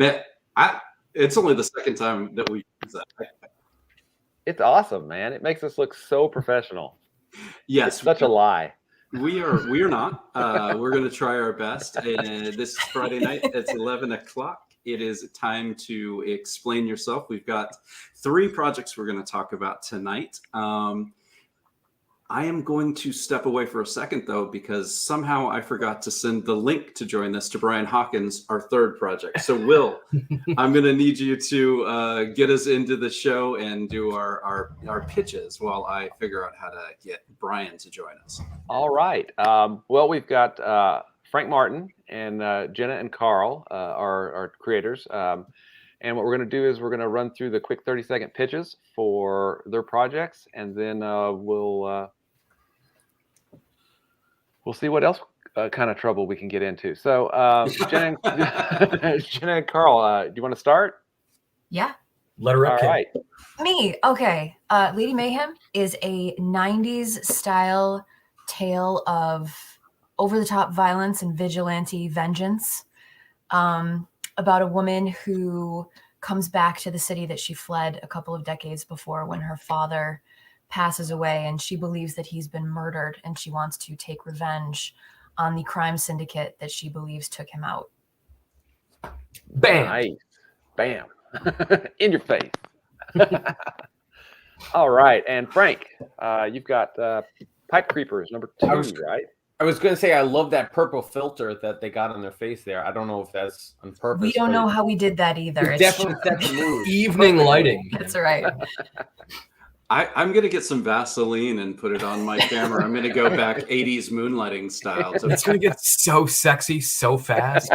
Man, it's only the second time that we use that. It's awesome, man. It makes us look so professional. Yes, it's such a lie. We are not. We're going to try our best. This is Friday night. It's 11 o'clock. It is time to explain yourself. We've got 3 projects we're going to talk about tonight. I am going to step away for a second, though, because somehow I forgot to send the link to join this to Brian Hawkins, our 3rd project. So, Will, I'm going to need you to get us into the show and do our pitches while I figure out how to get Brian to join us. All right. Well, we've got Frank Martin and Jenna and Carl, our creators. And what we're going to do is we're going to run through the quick 30-second pitches for their projects, and then we'll see what else kind of trouble we can get into. So, Jenna and Carl, do you want to start? Yeah. Let her up. All right. Me. Okay. Lady Mayhem is a 90s style tale of over-the-top violence and vigilante vengeance about a woman who comes back to the city that she fled a couple of decades before when her father passes away, and she believes that he's been murdered, and she wants to take revenge on the crime syndicate that she believes took him out. Bam. Nice. Bam. In your face. All right. And Frank, you've got Pipe Creepers number 2, right? I was going to say, I love that purple filter that they got on their face there. I don't know if that's on purpose. We don't know how we did that either. It's definitely set the mood. Evening lighting. That's right. I'm going to get some Vaseline and put it on my camera. I'm going to go back 80s moonlighting style. It's going to get so sexy so fast.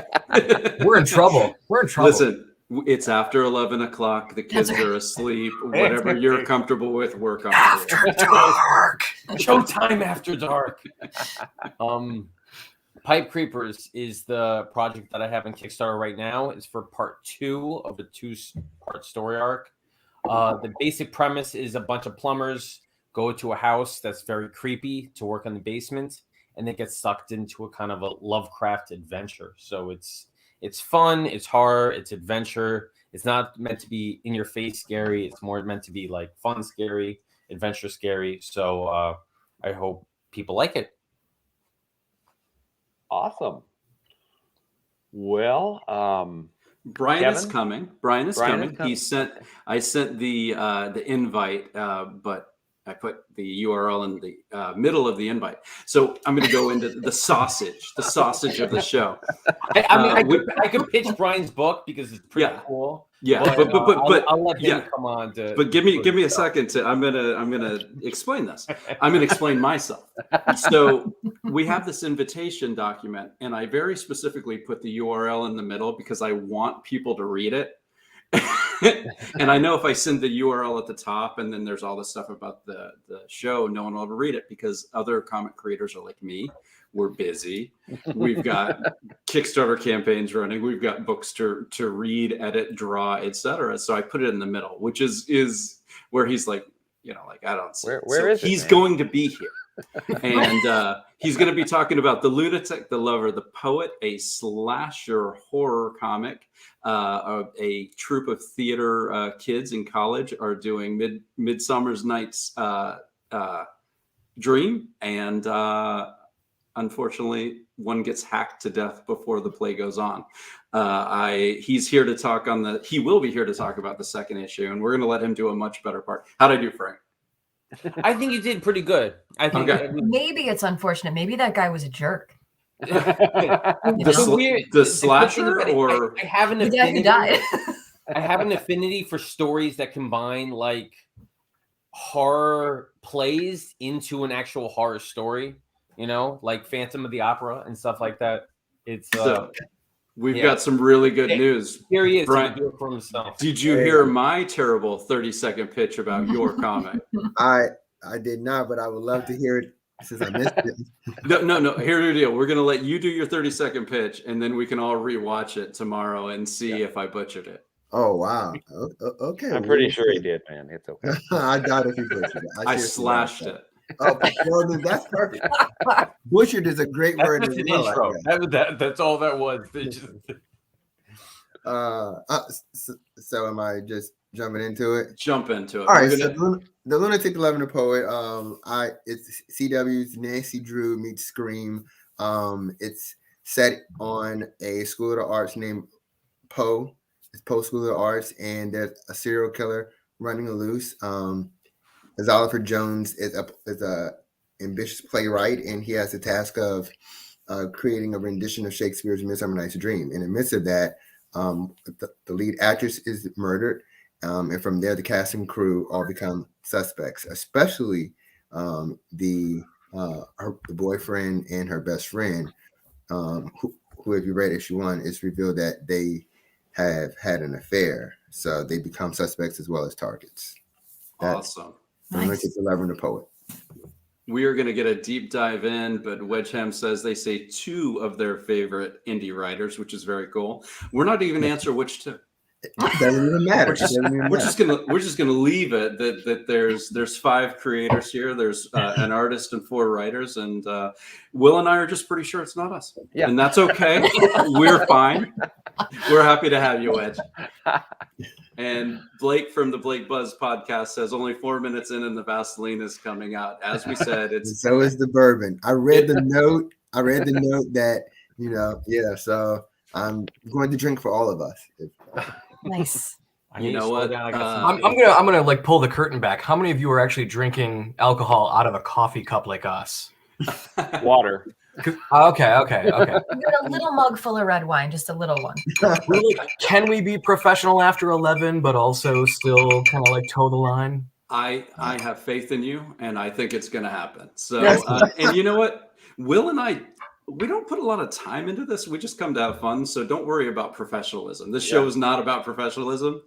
We're in trouble. Listen, it's after 11 o'clock. The kids are asleep. Whatever you're comfortable with, we're comfortable with. After dark. Showtime after dark. Pipe Creepers is the project that I have in Kickstarter right now. It's for part 2 of the 2-part story arc. The basic premise is a bunch of plumbers go to a house that's very creepy to work in the basement, and they get sucked into a kind of a Lovecraft adventure. So it's fun, it's horror, it's adventure. It's not meant to be in your face scary. It's more meant to be like fun scary, adventure scary. So I hope people like it. Awesome. Well, Brian Kevin? is coming. Brian is coming. I sent the invite, but I put the URL in the middle of the invite. So I'm going to go into the sausage of the show. I could pitch Brian's book because it's pretty cool. Yeah, but I'll let him come on. But give me a second to. I'm gonna explain this. I'm gonna explain myself. So we have this invitation document, and I very specifically put the URL in the middle because I want people to read it. And I know if I send the URL at the top and then there's all the stuff about the show, no one will ever read it because other comic creators are like me. We're busy. We've got Kickstarter campaigns running. We've got books to read, edit, draw, etc. So I put it in the middle, which is where he's like, I don't see. Where is it? He's going to be here. And he's going to be talking about The Lunatic, the Lover, the Poet, a slasher horror comic. A troupe of theater kids in college are doing Midsummer's Night's Dream, and unfortunately, one gets hacked to death before the play goes on. He's here to talk he will be here to talk about the second issue, and we're going to let him do a much better part. How'd I do, Frank? I think you did pretty good. I think Maybe it's unfortunate. Maybe that guy was a jerk. The slasher, or I have an affinity. Who died. I have an affinity for stories that combine like horror plays into an actual horror story. Like Phantom of the Opera and stuff like that. It's we've got some really good news. Here he is. Brian, to do it for himself. Did you hear my terrible 30-second pitch about your comic? I did not, but I would love to hear it since I missed it. No. Here's the deal. We're going to let you do your 30-second pitch, and then we can all rewatch it tomorrow and see if I butchered it. Oh, wow. Okay. I'm pretty sure he did, man. It's okay. I doubt if he butchered it. I slashed it. Oh, well, that's perfect. Butchered is a great word. That's an intro. That's all that was. So am I just jumping into it? Jump into it. All right, We're so gonna- the Lunatic Loving the Poet. It's CW's Nancy Drew meets Scream. It's set on a school of the arts named Poe. It's Poe School of the Arts, and there's a serial killer running loose. As Oliver Jones is a ambitious playwright, and he has the task of creating a rendition of Shakespeare's Midsummer Night's Dream. In the midst of that, the lead actress is murdered, and from there, the cast and crew all become suspects, especially the boyfriend and her best friend, who, if you read issue 1, it's revealed that they have had an affair, so they become suspects as well as targets. That's awesome. Nice. The Loving the Poet. We are going to get a deep dive in, but Wedgeham says they say 2 of their favorite indie writers, which is very cool. We're not even answer which 2. It doesn't even matter. We're just gonna leave it that there's 5 creators here. There's an artist and 4 writers, and Will and I are just pretty sure it's not us. Yeah. And that's okay. We're fine. We're happy to have you, Wedge. And Blake from the Blake Buzz podcast says only 4 minutes in and the Vaseline is coming out. As we said, it's so is the bourbon. I read the note. That, so I'm going to drink for all of us. Nice. You know what? I'm gonna like pull the curtain back. How many of you are actually drinking alcohol out of a coffee cup like us? Water. Okay. You got a little mug full of red wine, just a little one. Really, can we be professional after 11, but also still kind of like toe the line? I have faith in you, and I think it's going to happen. So, Yes. And you know what? Will and I, we don't put a lot of time into this. We just come to have fun. So don't worry about professionalism. This show is not about professionalism.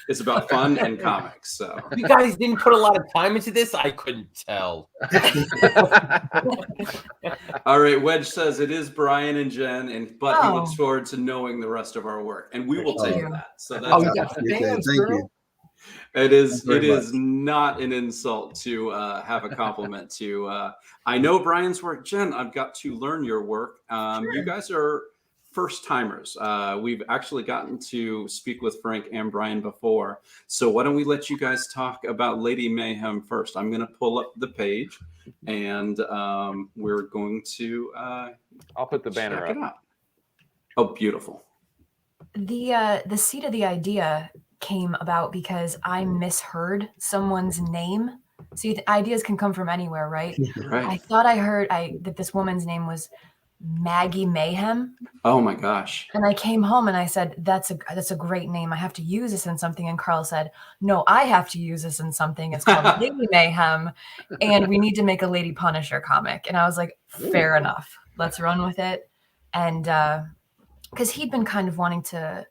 It's about fun and comics. So You guys didn't put a lot of time into this. I couldn't tell. all right. Wedge says it is Brian and Jen, but he Oh. looks forward to knowing the rest of our work, and we will Thank take you. that. So that's Oh, Thank you. It is. Thank you It very is not an insult to have a compliment to. I know Brian's work, Jen. I've got to learn your work. You guys are first timers. We've actually gotten to speak with Frank and Brian before. So why don't we let you guys talk about Lady Mayhem first? I'm going to pull up the page, and we're going to. I'll put the banner check up. it out. Oh, beautiful. The seed of the idea came about because I misheard someone's name. See, the ideas can come from anywhere, right? I Right. thought I heard that this woman's name was Maggie Mayhem, Oh my gosh. and I came home and I said, "That's a great name. I have to use this in something." And Carl said, "No, I have to use this in something. It's called Lady Mayhem, and we need to make a Lady Punisher comic." And I was like, "Fair enough. Let's run with it." And because he'd been kind of wanting to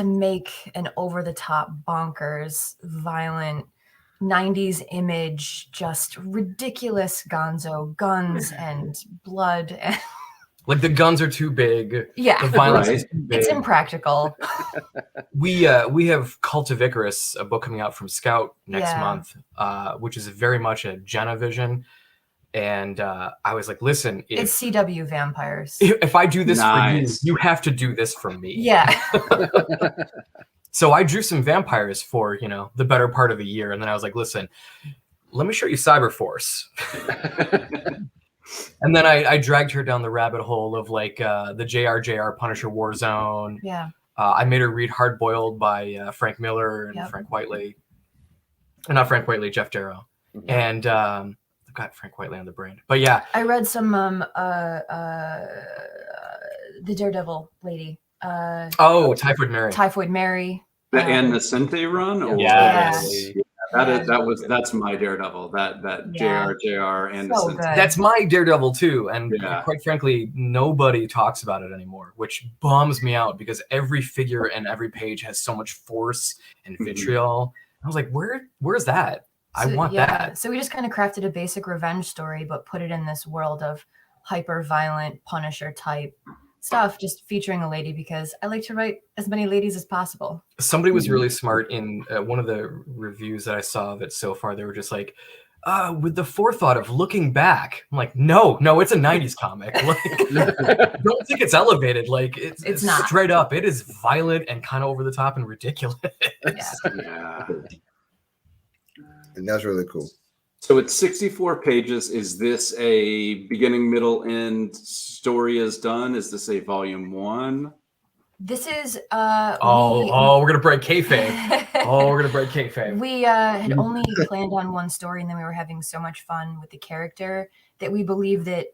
make an over-the-top, bonkers, violent 90s image, just ridiculous gonzo guns and blood. And Like the guns are too big. The yeah, violence Right. is too big. it's impractical. We have Cult of Icarus, a book coming out from Scout next Yeah. month, which is very much a Jenna vision. And I was like, listen, It's CW vampires. if I do this Nice. for you, you have to do this for me. Yeah. So I drew some vampires for, the better part of the year. And then I was like, listen, let me show you Cyberforce. And then I dragged her down the rabbit hole of like the JR Punisher Warzone. Yeah. I made her read Hard Boiled by Frank Miller and Yep. Frank Whiteley. Not Frank Whiteley, Jeff Darrow. And I've got Frank Whiteley on the brain. But yeah, I read some the Daredevil lady. Typhoid Mary. Typhoid Mary. And the Synthé run? Or Yes. That's my Daredevil. That Yeah. JR and So the Synthé. good. That's my Daredevil too. And Yeah. quite frankly, nobody talks about it anymore, which bums me out because every figure and every page has so much force and vitriol. I was like, where's that? I want that. So we just kind of crafted a basic revenge story, but put it in this world of hyper violent Punisher type stuff, just featuring a lady because I like to write as many ladies as possible. Somebody was really smart in one of the reviews that I saw of it so far. They were just like, with the forethought of looking back. I'm like, no, it's a 90s comic. Like, don't think it's elevated. Like, it's not. straight up. It is violent and kind of over the top and ridiculous. Yeah. And that's really cool. So it's 64 pages. Is this a beginning, middle, end story is done? Is this a volume 1? This is we're gonna break kayfabe. We're gonna break kayfabe. We had only planned on one story, and then we were having so much fun with the character that we believe that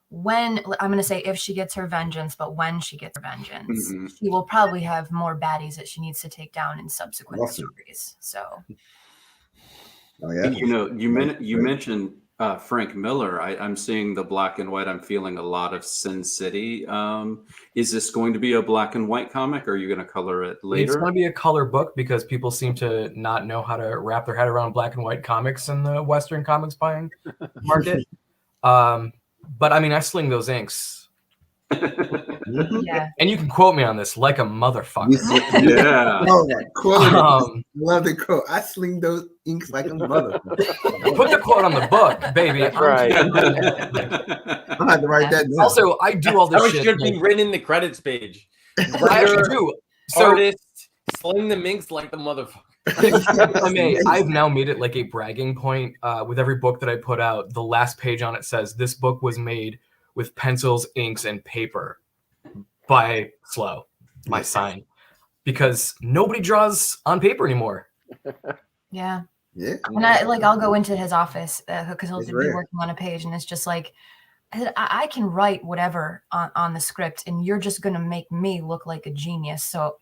when, I'm going to say if she gets her vengeance, but when she gets her vengeance, she will probably have more baddies that she needs to take down in subsequent stories. So, You know, you mentioned Frank Miller. I'm seeing the black and white. I'm feeling a lot of Sin City. Is this going to be a black and white comic, or are you going to color it later? It's going to be a color book because people seem to not know how to wrap their head around black and white comics in the Western comics buying market. But I mean, I sling those inks. Yeah. And you can quote me on this like a motherfucker. Yeah. Oh, that quote. Love the quote. I sling those inks like a motherfucker. Put the quote on the book, baby. That's right. I'm have to write that down. Also, I do all this That shit. should be written in the credits page. I actually do. So, Artist, sling the minks like the motherfucker. if I may, I've now made it like a bragging point with every book that I put out. The last page on it says, this book was made with pencils, inks, and paper by Slow, my sign. Because nobody draws on paper anymore. Yeah. Yeah. And I'll go into his office because he'll It's be rare. working on a page, and it's just like, I can write whatever on the script, and you're just going to make me look like a genius. So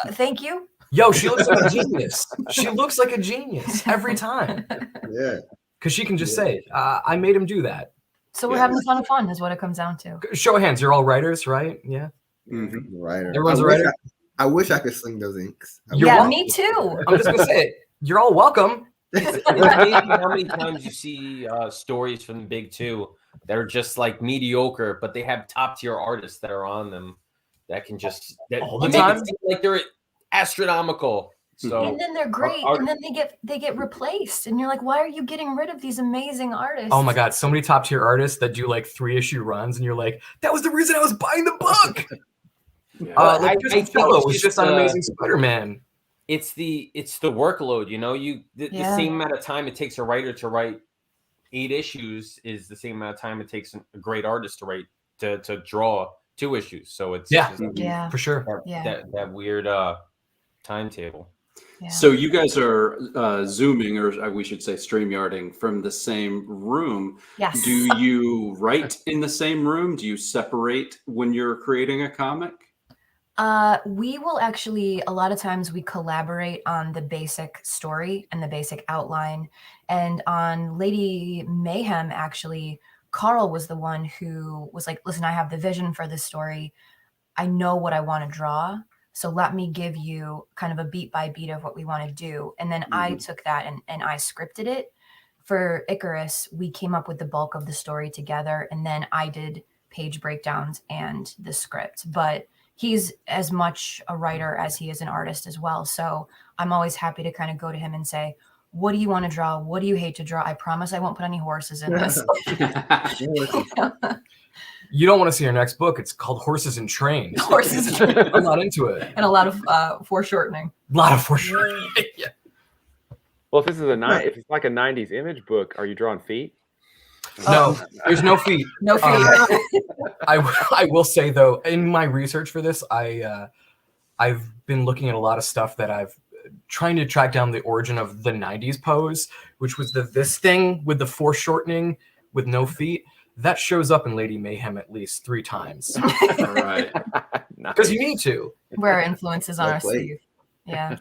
thank you. Yo, she looks like a genius. She looks like a genius every time. Yeah. Because she can just say, I made him do that. So we're having a ton of fun is what it comes down to. Show of hands, you're all writers, right? Yeah. Writer. Everyone's a writer? I wish I could sling those inks. You're Yeah, welcome. me too. I'm just going to say it. You're all welcome. It's amazing how many times you see stories from the big two that are just like mediocre, but they have top tier artists that are on them that can just All the make it time? seem like they're astronomical. So And then they're great, and then they get replaced, and you're like, why are you getting rid of these amazing artists? Oh my God, so many top tier artists that do like 3-issue runs, and you're like, that was the reason I was buying the book. Like I Justin think Fellow it's was just, just on Amazing Spider-Man. it's the workload, you know. The same amount of time it takes a writer to write 8 issues is the same amount of time it takes a great artist to write to draw 2 issues. So it's Yeah. For sure. that weird timetable. Yeah. So you guys are Zooming, or we should say StreamYarding, from the same room. Yes. Do you write in the same room? Do you separate when you're creating a comic? We will actually, a lot of times we collaborate on the basic story and the basic outline. And on Lady Mayhem, actually, Carl was the one who was like, listen, I have the vision for this story. I know what I want to draw. So let me give you kind of a beat by beat of what we want to do. And then I took that and I scripted it. For Icarus, we came up with the bulk of the story together. And then I did page breakdowns and the script. But he's as much a writer as he is an artist as well. So I'm always happy to kind of go to him and say, what do you want to draw? What do you hate to draw? I promise I won't put any horses in this. You don't want to see our next book. It's called Horses and Trains. Horses and Trains. I'm not into it. And a lot of foreshortening. A lot of foreshortening. Yeah. Well, if this is if it's like a '90s image book, are you drawing feet? No, there's no feet. No feet. I will say though, in my research for this, I've been looking at a lot of stuff that I've trying to track down the origin of the '90s pose, which was this thing with the foreshortening with no feet. That shows up in Lady Mayhem at least 3 times. All right. Because you need to. Where our influence is on our Well played. sleeve. Yeah.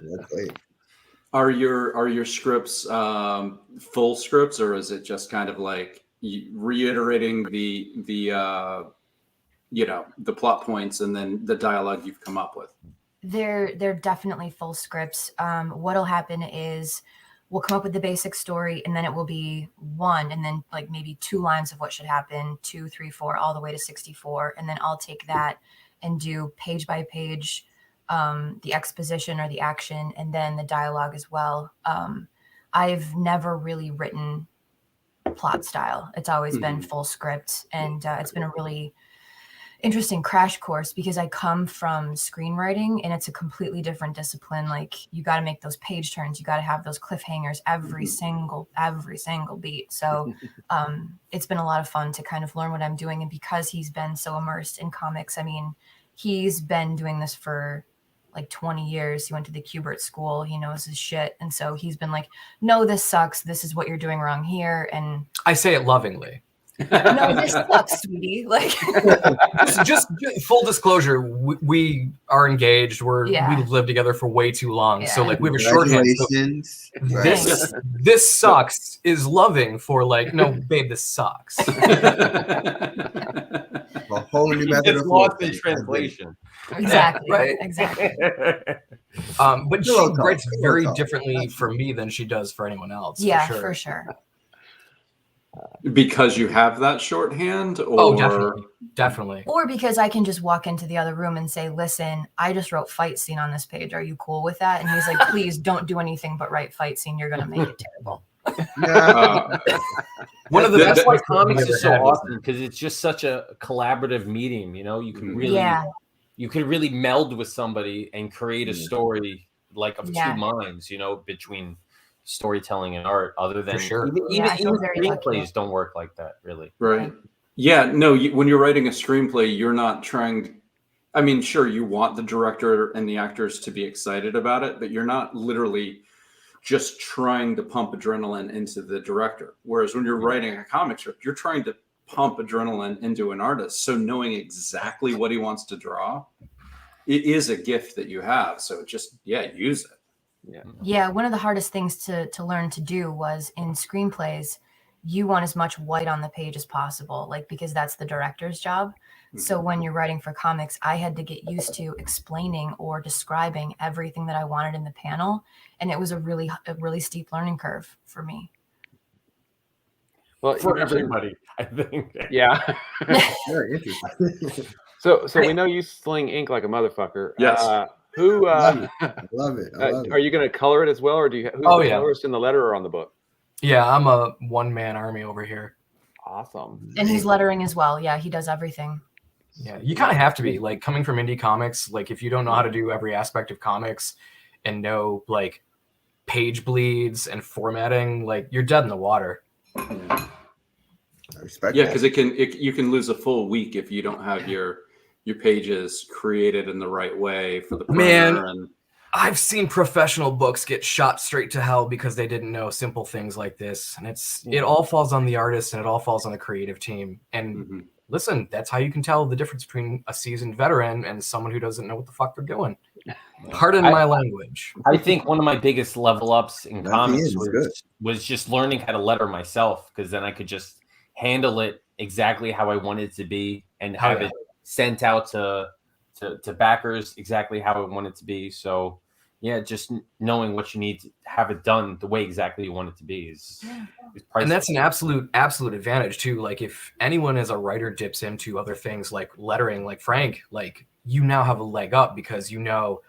Are your scripts full scripts, or is it just kind of like reiterating the plot points and then the dialogue you've come up with? They're definitely full scripts. What'll happen is we'll come up with the basic story, and then it will be 1 and then like maybe 2 lines of what should happen, 2, 3, 4, all the way to 64. And then I'll take that and do page by page the exposition or the action, and then the dialogue as well. I've never really written plot style. It's always been Mhm. full script, and it's been a really interesting crash course because I come from screenwriting and it's a completely different discipline. Like you got to make those page turns, you got to have those cliffhangers every single beat. So it's been a lot of fun to kind of learn what I'm doing. And because he's been so immersed in comics, I mean, he's been doing this for like 20 years. He went to the Kubert school. He knows his shit. And so he's been like, no, this sucks. This is what you're doing wrong here. And I say it lovingly. no, this sucks, sweetie. Like, just full disclosure, we are engaged. We Yeah. lived together for way too long. So Yeah. like we have a shorthand. So Congratulations. this sucks is loving for like, no, babe, this sucks. A whole new method It's of lost work. in translation. exactly. Right. Exactly. But she Pillow talk, writes pillow very talk. differently for me than she does for anyone else. Yeah, for for sure. sure. Because you have that shorthand, or Oh, definitely. Or because I can just walk into the other room and say, listen, I just wrote fight scene on this page. Are you cool with that? And he's like, please don't do anything but write fight scene. You're going to make it terrible. Yeah. One of the That's best why parts that comics I've is ever so had was- awesome because it's just such a collaborative medium. You know, you can really, Yeah. you can really meld with somebody and create a story like of Yeah. two minds. You know, between storytelling and art. Other than sure. Yeah, I feel even very lucky. screenplays don't work like that, really. right? Yeah, no. When you're writing a screenplay, you're not trying. I mean, sure, you want the director and the actors to be excited about it, but you're not literally just trying to pump adrenaline into the director. Whereas when you're writing a comic strip, you're trying to pump adrenaline into an artist. So knowing exactly what he wants to draw, it is a gift that you have. So just use it. Yeah, one of the hardest things to learn to do was in screenplays, you want as much white on the page as possible, like because that's the director's job. So when you're writing for comics, I had to get used to explaining or describing everything that I wanted in the panel, and it was a really steep learning curve for me. Well, For you mentioned- everybody, I think. Yeah. Very interesting. So we know you sling ink like a motherfucker. Yes. Who Love it. I love it. I love are it. you going to color it as well, or do you? Who's Oh, the yeah. colorist in the letter or on the book? Yeah, I'm a one-man army over here. Awesome. And he's lettering as well. Yeah, he does everything. Yeah, you kind of have to be like coming from indie comics. Like if you don't know how to do every aspect of comics and know like page bleeds and formatting, like you're dead in the water. I respect Yeah, that. because you can lose a full week if you don't have your pages created in the right way for the Man. printer. And I've seen professional books get shot straight to hell because they didn't know simple things like this. And it all falls on the artist and it all falls on the creative team. And listen, that's how you can tell the difference between a seasoned veteran and someone who doesn't know what the fuck they're doing. Pardon my language. I think one of my biggest level ups in That comics is good. was just learning how to letter myself, because then I could just handle it exactly how I want it to be and have it sent out to backers exactly how I want it to be. So yeah, just knowing what you need to have it done the way exactly you want it to be is priceless. And that's an absolute advantage too. Like if anyone as a writer dips into other things like lettering, like Frank, like you now have a leg up because you know,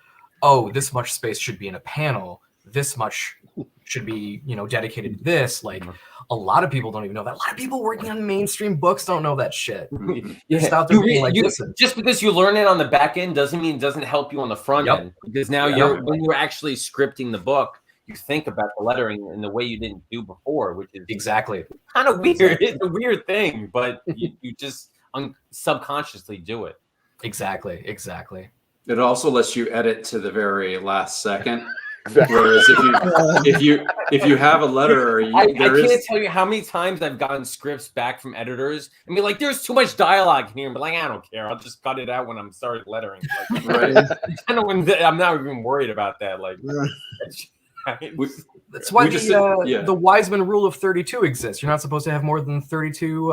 oh, this much space should be in a panel. This much should be, dedicated to this. Like a lot of people don't even know that. A lot of people working on mainstream books don't know that shit. You're just out there being like, listen. Just because you learn it on the back end doesn't mean it doesn't help you on the front Yep. end. Because now when you're actually scripting the book, you think about the lettering in the way you didn't do before, which is Exactly. kind of weird. It's a weird thing, but you just subconsciously do it. Exactly. it also lets you edit to the very last second. Whereas if you have a letter, I can't tell you how many times I've gotten scripts back from editors and be like, "There's too much dialogue in here," but like, I don't care. I'll just cut it out when I'm starting lettering. Like, right. I'm not even worried about that. Like, That's why We just the Wiseman rule of 32 exists. You're not supposed to have more than 32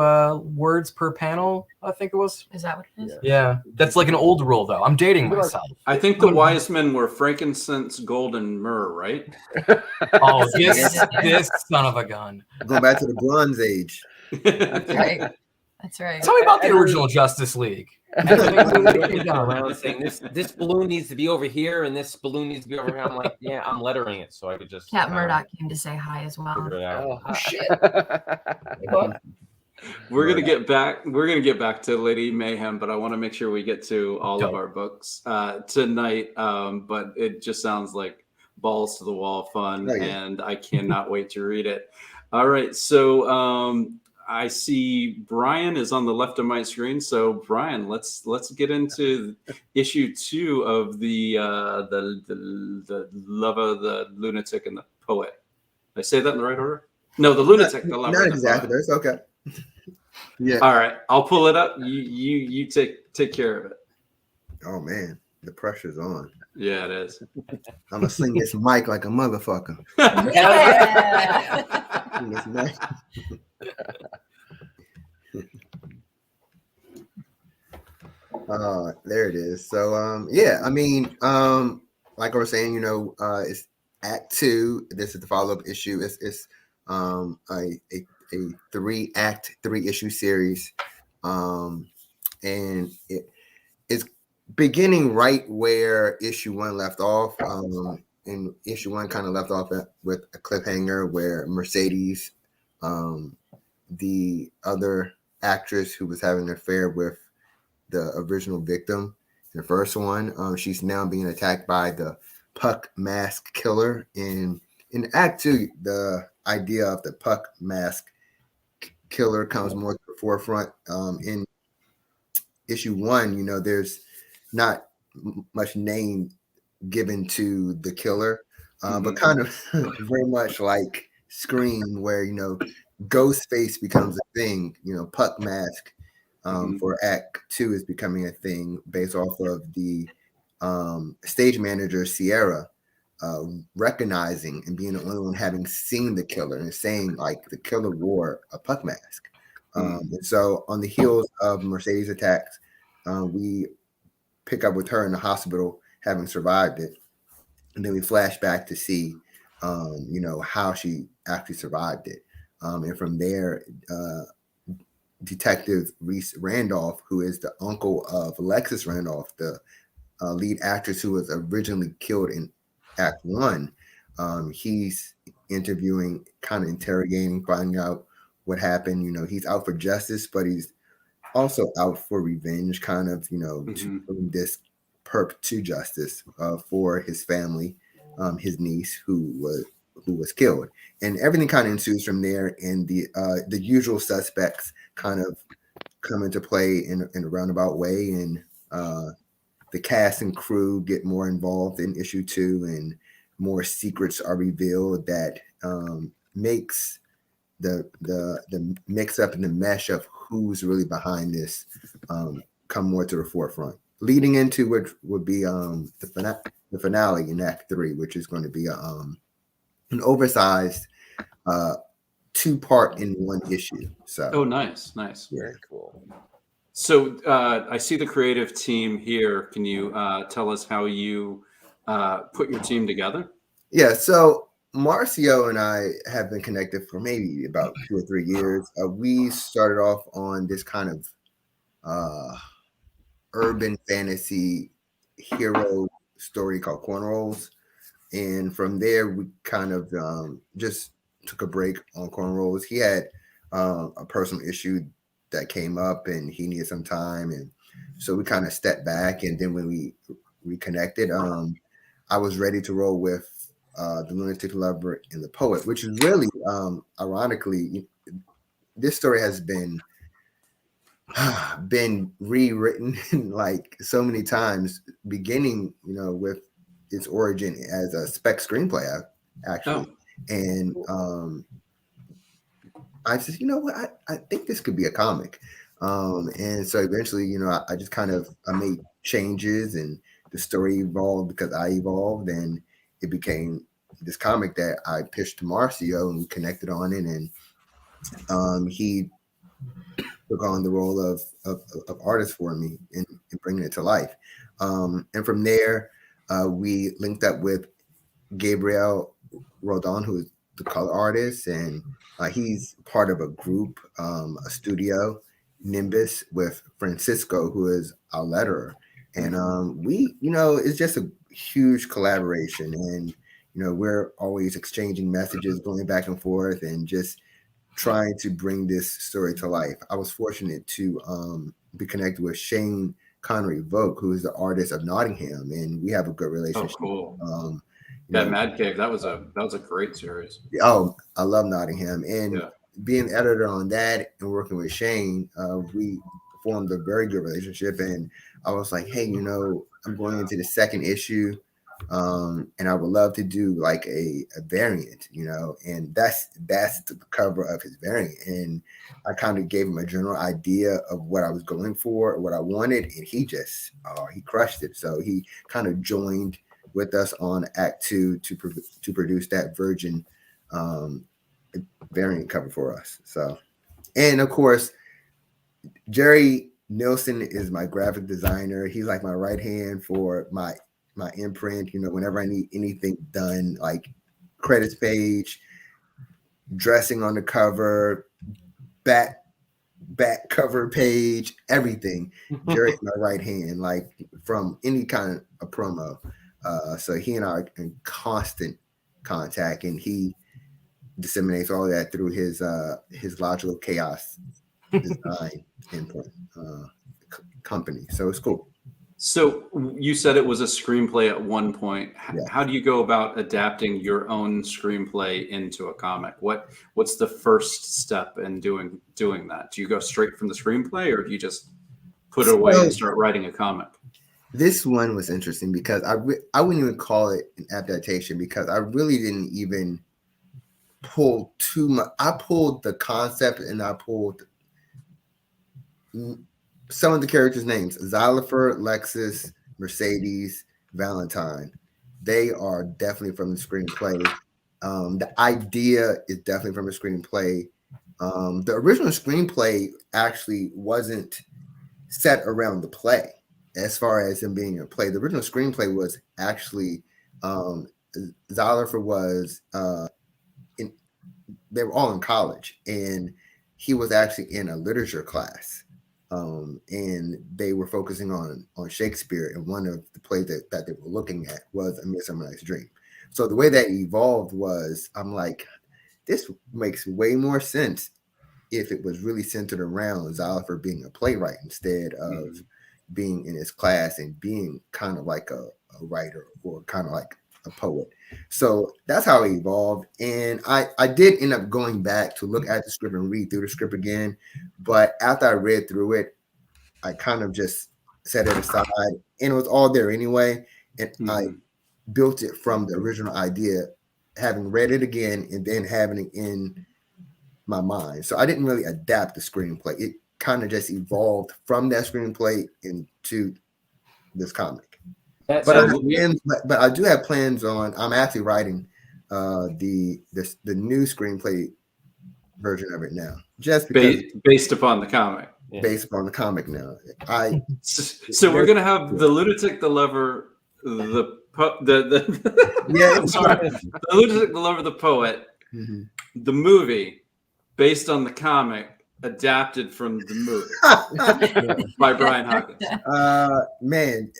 words per panel, I think it was. Is that what it is? Yeah. That's like an old rule, though. I'm dating myself. I think the wise men were frankincense, gold, and myrrh, right? Oh, this son of a gun. Going back to the Bronze Age. That's right. That's right. Tell me about the original Justice League. around saying this balloon needs to be over here and this balloon needs to be over here. I'm like, yeah, I'm lettering it so I could just Cat Murdoch came to say hi as well. figure it out. Oh, shit. We're gonna get back. We're gonna get back to Lady Mayhem, but I want to make sure we get to all of our books tonight. But it just sounds like balls to the wall fun, Oh, yeah. and I cannot wait to read it. All right, so I see Brian is on the left of my screen. So Brian, let's get into issue 2 of the lover, the lunatic, and the poet. Did I say that in the right order? No, the lunatic, the lover. Not and the exactly, poet. but it's okay. Yeah. All right, I'll pull it up. You take care of it. Oh man, the pressure's on. Yeah, it is. I'm gonna sling this mic like a motherfucker. Yeah. Sling this mic. There it is. So yeah, I mean, like I was saying, it's Act 2. This is the follow-up issue. It's a 3-issue series, and it's beginning right where issue 1 left off. And issue 1 kind of left off with a cliffhanger where Mercedes, the other actress who was having an affair with the original victim in the first one, she's now being attacked by the Puck Mask Killer. In Act 2, the idea of the Puck Mask Killer comes more to the forefront. In issue 1, there's not much name given to the killer, but kind of very much like Scream, where Ghostface becomes a thing. Puck Mask for Act 2 is becoming a thing based off of the stage manager Sierra recognizing and being the only one having seen the killer and saying like the killer wore a puck mask. And so on the heels of Mercedes attacks, we pick up with her in the hospital having survived it, and then we flash back to see how she actually survived it, and from there Detective Reese Randolph, who is the uncle of Alexis Randolph, the lead actress who was originally killed in Act 1, he's interviewing, kind of interrogating, finding out what happened. He's out for justice, but he's also out for revenge, kind of, to bring this perp to justice for his family, his niece who was killed, and everything kind of ensues from there. And the usual suspects kind of come into play in a roundabout way, and the cast and crew get more involved in issue 2, and more secrets are revealed that makes the mix up and the mesh of who's really behind this come more to the forefront, leading into which would be the finale in Act 3, which is going to be an oversized 2-part in 1 issue. So nice. Very cool. So I see the creative team here. Can you tell us how you put your team together? Yeah, so Marcio and I have been connected for maybe about 2 or 3 years. We started off on this kind of urban fantasy hero story called Corn Rolls, and from there we kind of just took a break on Corn Rolls. He had a personal issue that came up, and he needed some time, and so we kind of stepped back. And then when we reconnected, I was ready to roll with the Lunatic, Lover, and the Poet, which is really, ironically, this story has been rewritten like so many times, beginning with its origin as a spec screenplay actually. And I said, what, I think this could be a comic, and so eventually I just kind of made changes, and the story evolved because I evolved, and it became this comic that I pitched to Marcio, and we connected on it, and he took on the role of artist for me and bringing it to life. And from there, we linked up with Gabriel Rodon, who is the color artist, and he's part of a group, a studio Nimbus with Francisco, who is our letterer. And we, it's just a huge collaboration. And, we're always exchanging messages, going back and forth, and just trying to bring this story to life. I was fortunate to be connected with Shane Connery Vogt, who is the artist of Nottingham, and we have a good relationship. Oh, cool. Mad Cave, that was a great series. Oh, I love Nottingham, and being editor on that and working with Shane, we formed a very good relationship. And I was like, hey, I'm going into the second issue, and I would love to do like a variant, and that's the cover of his variant. And I kind of gave him a general idea of what I was going for, what I wanted, and he crushed it. So he kind of joined with us on Act 2 to produce that Virgin variant cover for us. So, and of course, Jerry Nilsson is my graphic designer. He's like my right hand for my imprint. Whenever I need anything done, like credits page, dressing on the cover, back cover page, everything. Jerry's my right hand, like from any kind of promo. So he and I are in constant contact, and he disseminates all that through his Logical Chaos design input company. So it's cool. So you said it was a screenplay at one point. Yeah. How do you go about adapting your own screenplay into a comic? What's the first step in doing that? Do you go straight from the screenplay, or do you just put it away and start writing a comic? This one was interesting because I wouldn't even call it an adaptation, because I really didn't even pull too much. I pulled the concept, and I pulled some of the characters' names: Xylophor, Lexus, Mercedes, Valentine. They are definitely from the screenplay. The idea is definitely from a screenplay. The original screenplay actually wasn't set around the play. As far as him being a play, the original screenplay was actually Xylophor was they were all in college, and he was actually in a literature class, and they were focusing on Shakespeare, and one of the plays that they were looking at was A Midsummer Night's Dream. So the way that evolved was, I'm like, this makes way more sense if it was really centered around Xylophor being a playwright instead of being in his class and being kind of like a writer or kind of like a poet. So that's how it evolved. And I did end up going back to look at the script and read through the script again. But after I read through it, I kind of just set it aside, and it was all there anyway. And I built it from the original idea, having read it again and then having it in my mind. So I didn't really adapt the screenplay. It kind of just evolved from that screenplay into this comic. But I do have plans on. I'm actually writing the new screenplay version of it now, just because based upon the comic. Based upon the comic now. So we're gonna have the Lunatic, the Lover, the Lunatic, the Lover, the Poet, the movie based on the comic, adapted from the movie by Brian Hawkins. Man,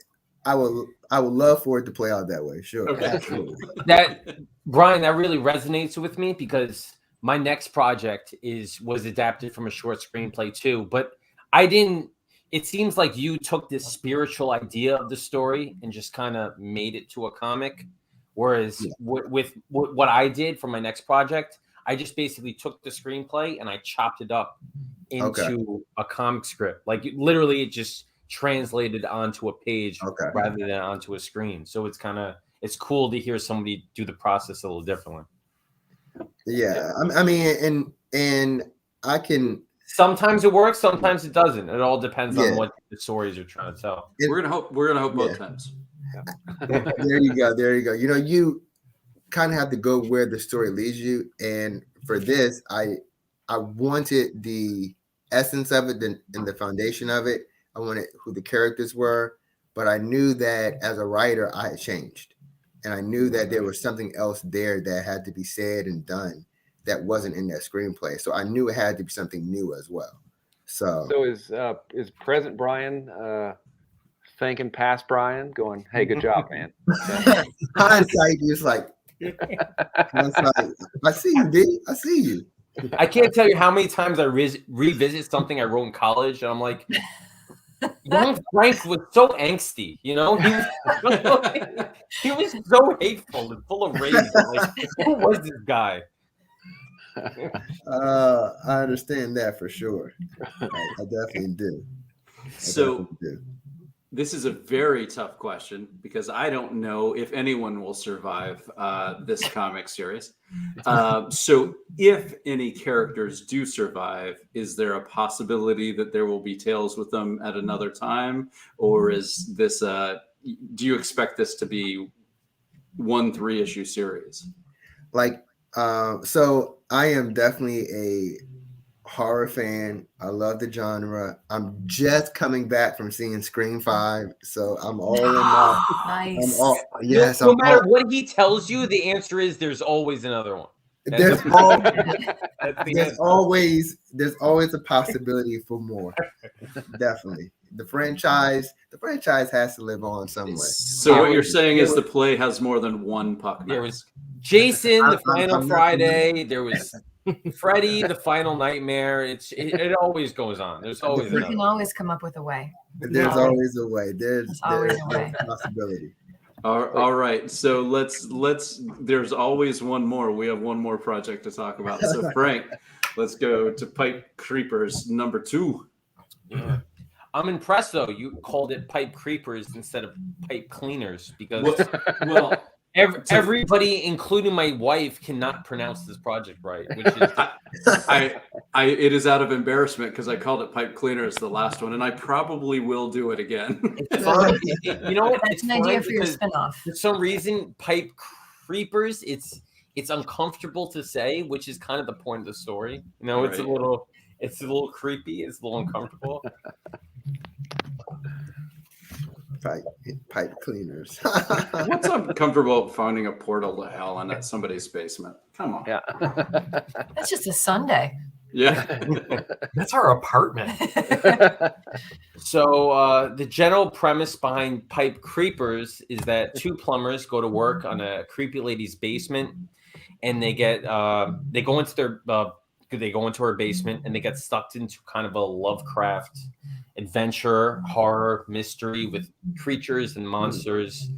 I would love for it to play out that way. Sure. Okay. Absolutely. Brian, that really resonates with me, because my next project was adapted from a short screenplay too, but it seems like you took this spiritual idea of the story and just kind of made it to a comic. Whereas with what I did for my next project, I just basically took the screenplay and I chopped it up into a comic script. Like literally it just translated onto a page rather than onto a screen. So it's cool to hear somebody do the process a little differently. Yeah. I mean, and I can. Sometimes it works, sometimes it doesn't. It all depends on what the stories are trying to tell. We're gonna hope both times. There you go. You kind of have to go where the story leads you. And for this, I wanted the essence of it and the foundation of it. I wanted who the characters were, but I knew that as a writer, I had changed. And I knew that there was something else there that had to be said and done that wasn't in that screenplay. So I knew it had to be something new as well. So So is present Brian thanking past Brian, going, "Hey, good job, man." hindsight is like, I see you, D. I see you. I can't tell you how many times I revisit something I wrote in college, and I'm like, young Frank was so angsty, you know? He was so hateful and full of rage. Like, who was this guy? I understand that for sure. I definitely do. So this is a very tough question because I don't know if anyone will survive this comic series. So if any characters do survive, is there a possibility that there will be tales with them at another time? Or is this, do you expect this to be 1 3-issue series? Like, so I am definitely a horror fan. I love the genre. I'm just coming back from seeing Scream 5, so I'm all in my. Nice. No matter what he tells you, the answer is there's always another one. There's always a possibility for more. Definitely, the franchise has to live on some way. So what you're saying is the play has more than one puck. There was Jason, the final Friday. There was Freddy, the final nightmare. It always goes on. There's always You can always come up with a way. There's always a way. There's always a way. a possibility. All right. So let's there's always one more. We have one more project to talk about. So Frank, let's go to Pipe Creepers number 2. Yeah. I'm impressed though. You called it Pipe Creepers instead of Pipe Cleaners because well everybody, including my wife, cannot pronounce this project right. Which is it is out of embarrassment because I called it Pipe Cleaners the last one, and I probably will do it again. You know, That's an idea for your spinoff. For some reason, Pipe Creepers, it's uncomfortable to say, which is kind of the point of the story. You know, it's a little creepy, it's a little uncomfortable. Pipe cleaners. What's uncomfortable finding a portal to hell in somebody's basement? Come on. Yeah. That's just a Sunday. Yeah. That's our apartment. So the general premise behind Pipe Creepers is that 2 plumbers go to work on a creepy lady's basement, and they go into her basement, and they get sucked into kind of a Lovecraft adventure, horror, mystery with creatures and monsters.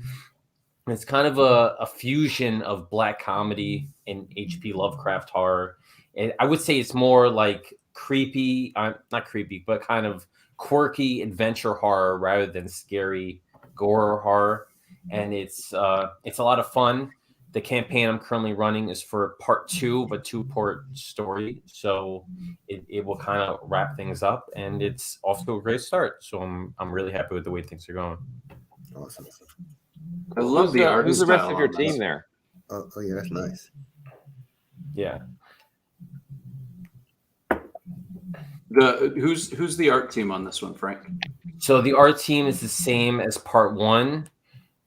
And it's kind of a fusion of black comedy and H.P. Lovecraft horror. And I would say it's more like creepy, not creepy, but kind of quirky adventure horror rather than scary gore horror. And it's a lot of fun. The campaign I'm currently running is for part 2 of a 2-part story. So it will kind of wrap things up, and it's off to a great start. So I'm really happy with the way things are going. Awesome. I love the art. Who's the rest style of your on team this. there? Oh yeah, that's nice. Yeah. Who's the art team on this one, Frank? So the art team is the same as part 1,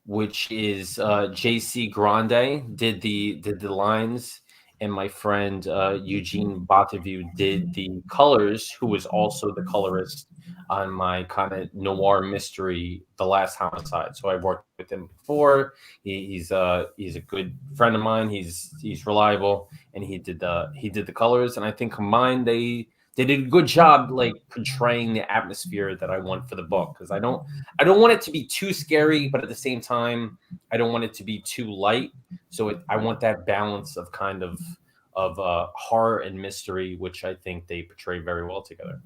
which is JC Grande did the lines, and my friend Eugene Batavu did the colors, who was also the colorist on my kind of noir mystery, The Last Homicide. So I've worked with him before. He's a good friend of mine. He's reliable, and he did the colors. And I think combined they did a good job, like portraying the atmosphere that I want for the book, because I don't want it to be too scary, but at the same time, I don't want it to be too light. So I want that balance of kind of horror and mystery, which I think they portray very well together.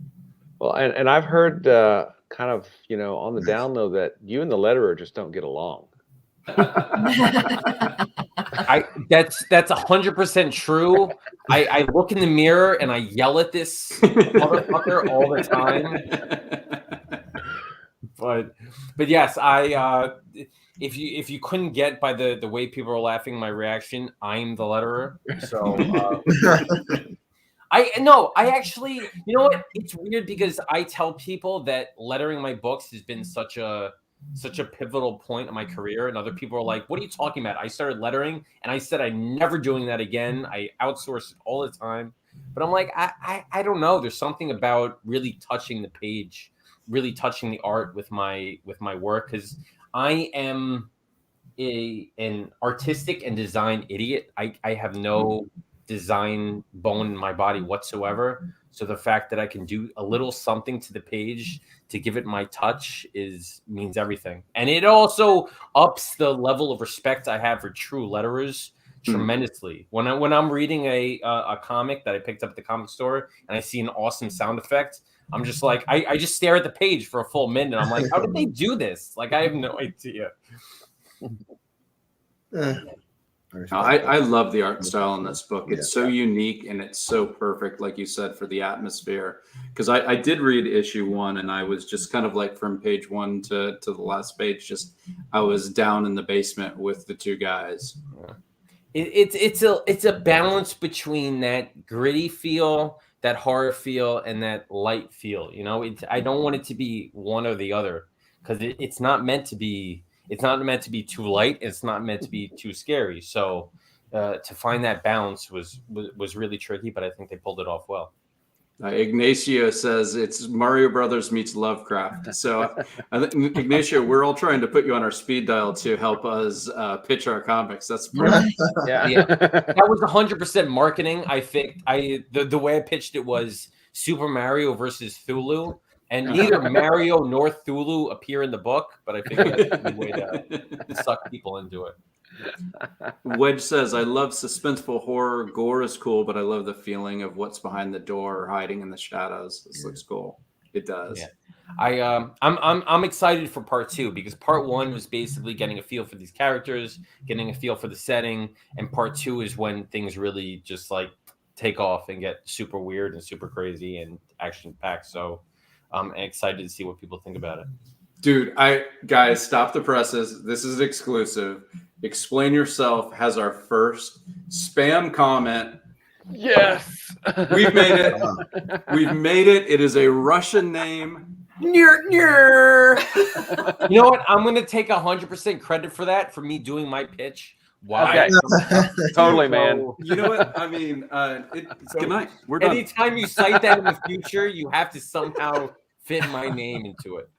Well, and I've heard kind of, on the down low that you and the letterer just don't get along. That's 100% true. I look in the mirror and I yell at this motherfucker all the time. But yes, if you couldn't get by the way people are laughing my reaction, I'm the letterer. So I actually, you know what? It's weird because I tell people that lettering my books has been such a pivotal point in my career, and other people are like, "What are you talking about?" I started lettering, and I said I'm never doing that again. I outsource it all the time, But I'm like, I don't know. There's something about really touching the page, really touching the art with my work, because I am an artistic and design idiot. I have no design bone in my body whatsoever. So the fact that I can do a little something to the page to give it my touch means everything. And it also ups the level of respect I have for true letterers tremendously. When I'm reading a comic that I picked up at the comic store and I see an awesome sound effect, I'm just like, I just stare at the page for a full minute. I'm like, how did they do this? Like, I have no idea. I love the art style in this book. It's so unique and it's so perfect, like you said, for the atmosphere. Because I did read issue 1 and I was just kind of like from page 1 to the last page, just I was down in the basement with the two guys. It's a balance between that gritty feel, that horror feel, and that light feel. You know, I don't want it to be one or the other, because it's not meant to be. It's not meant to be too light. It's not meant to be too scary. So to find that balance was really tricky, but I think they pulled it off well. Ignacio says it's Mario Brothers meets Lovecraft. So Ignacio, we're all trying to put you on our speed dial to help us pitch our comics. That's perfect. Yeah. That was 100% marketing. I think the way I pitched it was Super Mario versus Thulu. And neither Mario nor Thulu appear in the book, but I figured that's a way to suck people into it. Wedge says, I love suspenseful horror. Gore is cool, but I love the feeling of what's behind the door or hiding in the shadows. This looks cool. It does. Yeah. I'm excited for part 2, because part 1 was basically getting a feel for these characters, getting a feel for the setting, and part 2 is when things really just like take off and get super weird and super crazy and action packed. So I'm excited to see what people think about it. Dude, guys, stop the presses. This is exclusive. Explain Yourself has our first spam comment. Yes. We've made it. We've made it. It is a Russian name. You know what? I'm going to take 100% credit for that, for me doing my pitch. Why? Okay. Totally, man. You know what? I mean, good night. We're done. Anytime you cite that in the future, you have to somehow fit my name into it.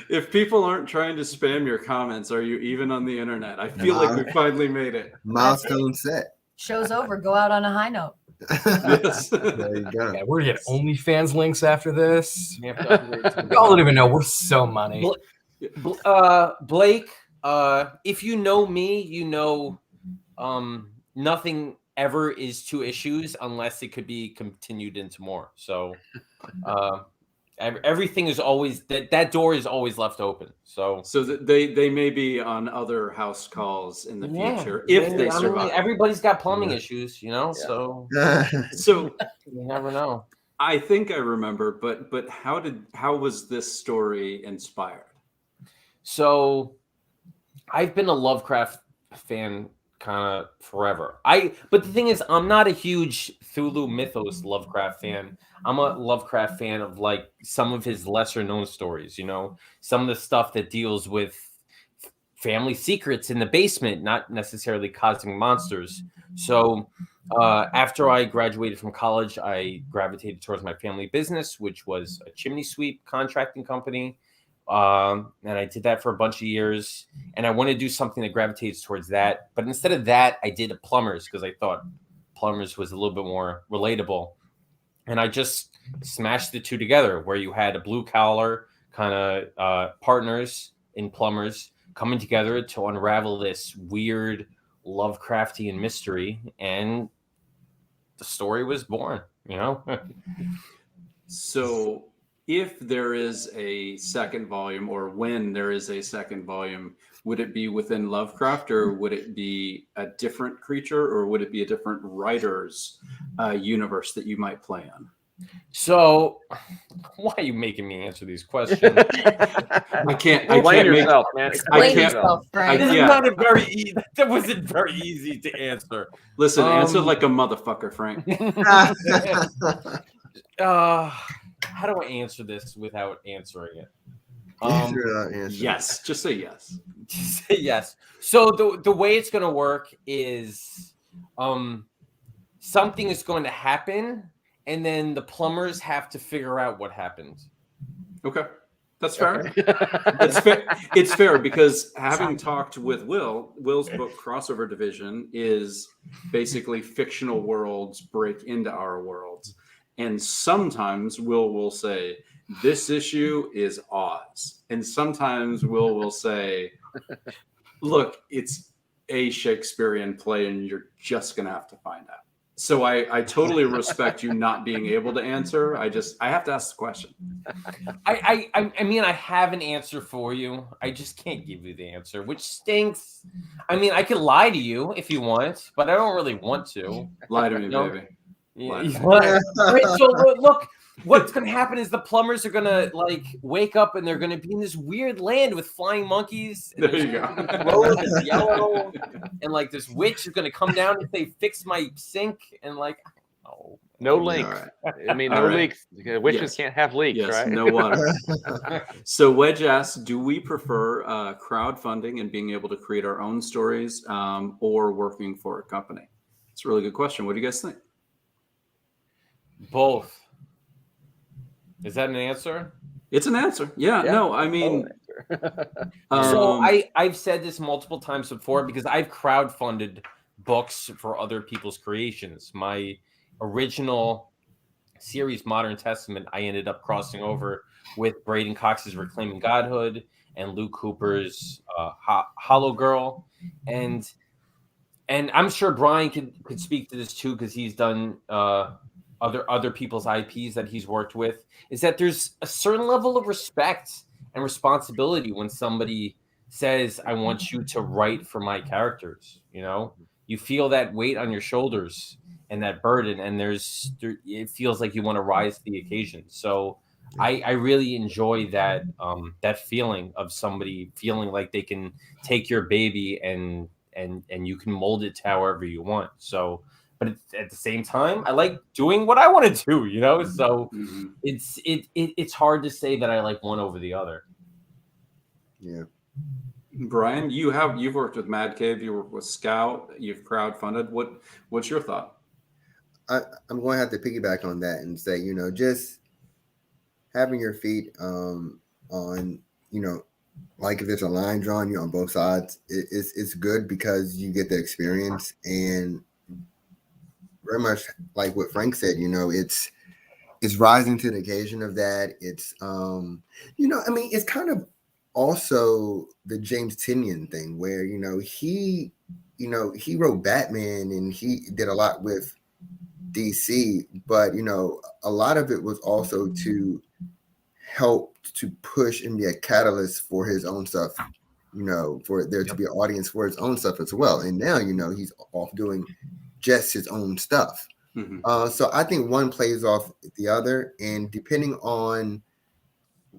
If people aren't trying to spam your comments, are you even on the internet? I feel like we finally made it. Milestone set. Show's over. Go out on a high note. Yes. There you go. Yeah, we're gonna get OnlyFans links after this. Y'all don't even know, we're so money. Blake, if you know me, you know nothing ever is 2 issues unless it could be continued into more. So everything is always that door is always left open. So they may be on other house calls in the future if they survive. Everybody's got plumbing issues, you know. So you never know. I think I remember, but how was this story inspired? So I've been a Lovecraft fan kind of forever. But the thing is, I'm not a huge Cthulhu mythos Lovecraft fan. I'm a Lovecraft fan of like some of his lesser known stories, you know, some of the stuff that deals with family secrets in the basement, not necessarily cosmic monsters. So after I graduated from college, I gravitated towards my family business, which was a chimney sweep contracting company. And I did that for a bunch of years, and I wanted to do something that gravitates towards that. But instead of that, I did a plumbers, because I thought plumbers was a little bit more relatable. And I just smashed the two together, where you had a blue collar kind of partners in plumbers coming together to unravel this weird Lovecraftian mystery, and the story was born, you know? So if there is a second volume, or when there is a second volume, would it be within Lovecraft, or would it be a different creature, or would it be a different writer's universe that you might play on? So why are you making me answer these questions? I can't Explain make yourself, man. Explain yourself, Frank. That wasn't very easy to answer. Listen, answer like a motherfucker, Frank. How do I answer this without answering it? Yes, just say yes. Just say yes. So the way it's going to work is something is going to happen, and then the plumbers have to figure out what happened. Okay, that's fair. It's fair. It's fair because having talked with Will's book Crossover Division is basically fictional worlds break into our worlds, and sometimes will say this issue is Oz, and sometimes will say, look, it's a Shakespearean play, and you're just gonna have to find out. So I totally respect you not being able to answer. I have to ask the question. I mean, I have an answer for you. I just can't give you the answer, which stinks. I mean, I could lie to you if you want, but I don't really want to. Lie to me, No. baby. Yeah. Right, so look, what's going to happen is the plumbers are going to like wake up and they're going to be in this weird land with flying monkeys. And There you go. road is yellow, and like this witch is going to come down and say, "Fix my sink," and like, oh, No All links. right. I mean, All no right. leaks. Witches Yes. can't have leaks, Yes, right? no water. So Wedge asks, do we prefer crowdfunding and being able to create our own stories or working for a company? It's a really good question. What do you guys think? both. Is that an answer? It's an answer. Yeah. Yeah. No, I mean, So I've said this multiple times before because I've crowdfunded books for other people's creations. My original series, Modern Testament, I ended up crossing over with Braden Cox's Reclaiming Godhood and Luke Cooper's Hollow Girl, and I'm sure Brian could speak to this too because he's done other people's IPs that he's worked with. Is that there's a certain level of respect and responsibility when somebody says, I want you to write for my characters. You know, you feel that weight on your shoulders and that burden, and it feels like you want to rise to the occasion. So I really enjoy that that feeling of somebody feeling like they can take your baby and you can mold it to however you want. So, but at the same time, I like doing what I want to do, you know? So it's hard to say that I like one over the other. Yeah. Brian, you've worked with Mad Cave, you worked with Scout, you've crowdfunded. What's your thought? I'm going to have to piggyback on that and say, just having your feet on, like if there's a line drawn, you're on both sides. It's good because you get the experience, and very much like what Frank said, it's rising to the occasion of that. It's it's kind of also the James Tynion thing where he wrote Batman and he did a lot with DC, but a lot of it was also to help to push and be a catalyst for his own stuff, for there to be an audience for his own stuff as well. And now he's off doing just his own stuff. So I think one plays off the other, and depending on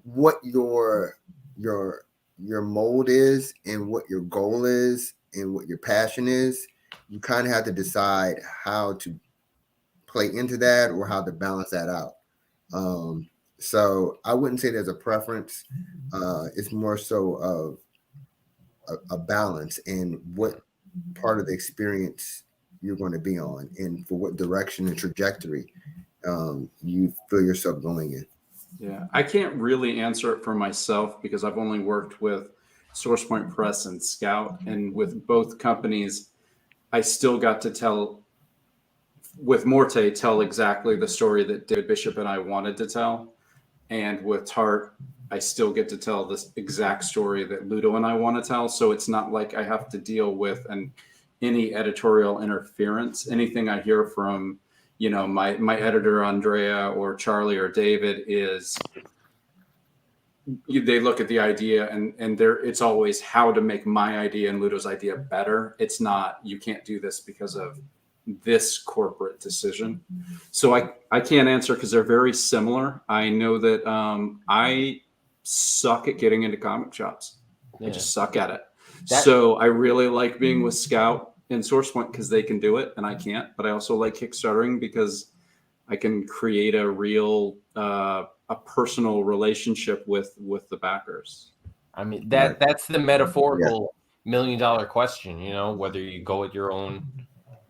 what your mold is and what your goal is and what your passion is, you kind of have to decide how to play into that or how to balance that out. So I wouldn't say there's a preference. It's more so of a balance and what part of the experience you're going to be on and for what direction and trajectory you feel yourself going in. Yeah, I can't really answer it for myself because I've only worked with SourcePoint Press and Scout, and with both companies, I still got to tell exactly the story that David Bishop and I wanted to tell, and with Tart, I still get to tell this exact story that Ludo and I want to tell. So it's not like I have to deal with any editorial interference. Anything I hear from my editor Andrea or Charlie or David is they look at the idea and it's always how to make my idea and Ludo's idea better. It's not, you can't do this because of this corporate decision. So I can't answer because they're very similar. I know that I suck at getting into comic shops. I just suck at it. So I really like being with Scout and SourcePoint because they can do it and I can't. But I also like Kickstartering because I can create a real a personal relationship with the backers. I mean that's the metaphorical $1 million question, whether you go at your own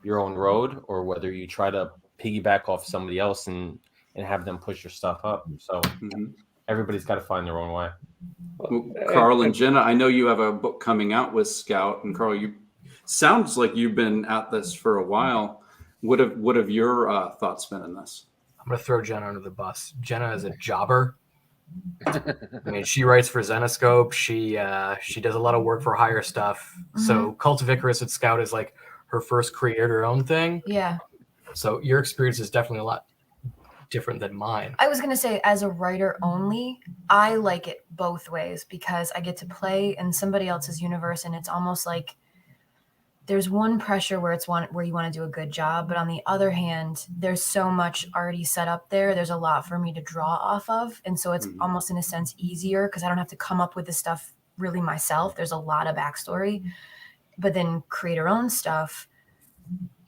your own road, or whether you try to piggyback off somebody else and have them push your stuff up. So everybody's got to find their own way. Well, Carl and Jenna, I know you have a book coming out with Scout, and Carl, you sounds like you've been at this for a while. What have your thoughts been in this? I'm gonna throw Jenna under the bus. Jenna is a jobber. I mean, she writes for Zenoscope. She does a lot of work for hire stuff. So Cult of Icarus at Scout is like her first creator-owned thing. Yeah. So your experience is definitely a lot different than mine. I was going to say, as a writer only, I like it both ways because I get to play in somebody else's universe, and it's almost like there's one pressure where where you want to do a good job, but on the other hand, there's so much already set up there. There's a lot for me to draw off of, and so it's almost in a sense easier because I don't have to come up with the stuff really myself. There's a lot of backstory, but then creator-owned stuff,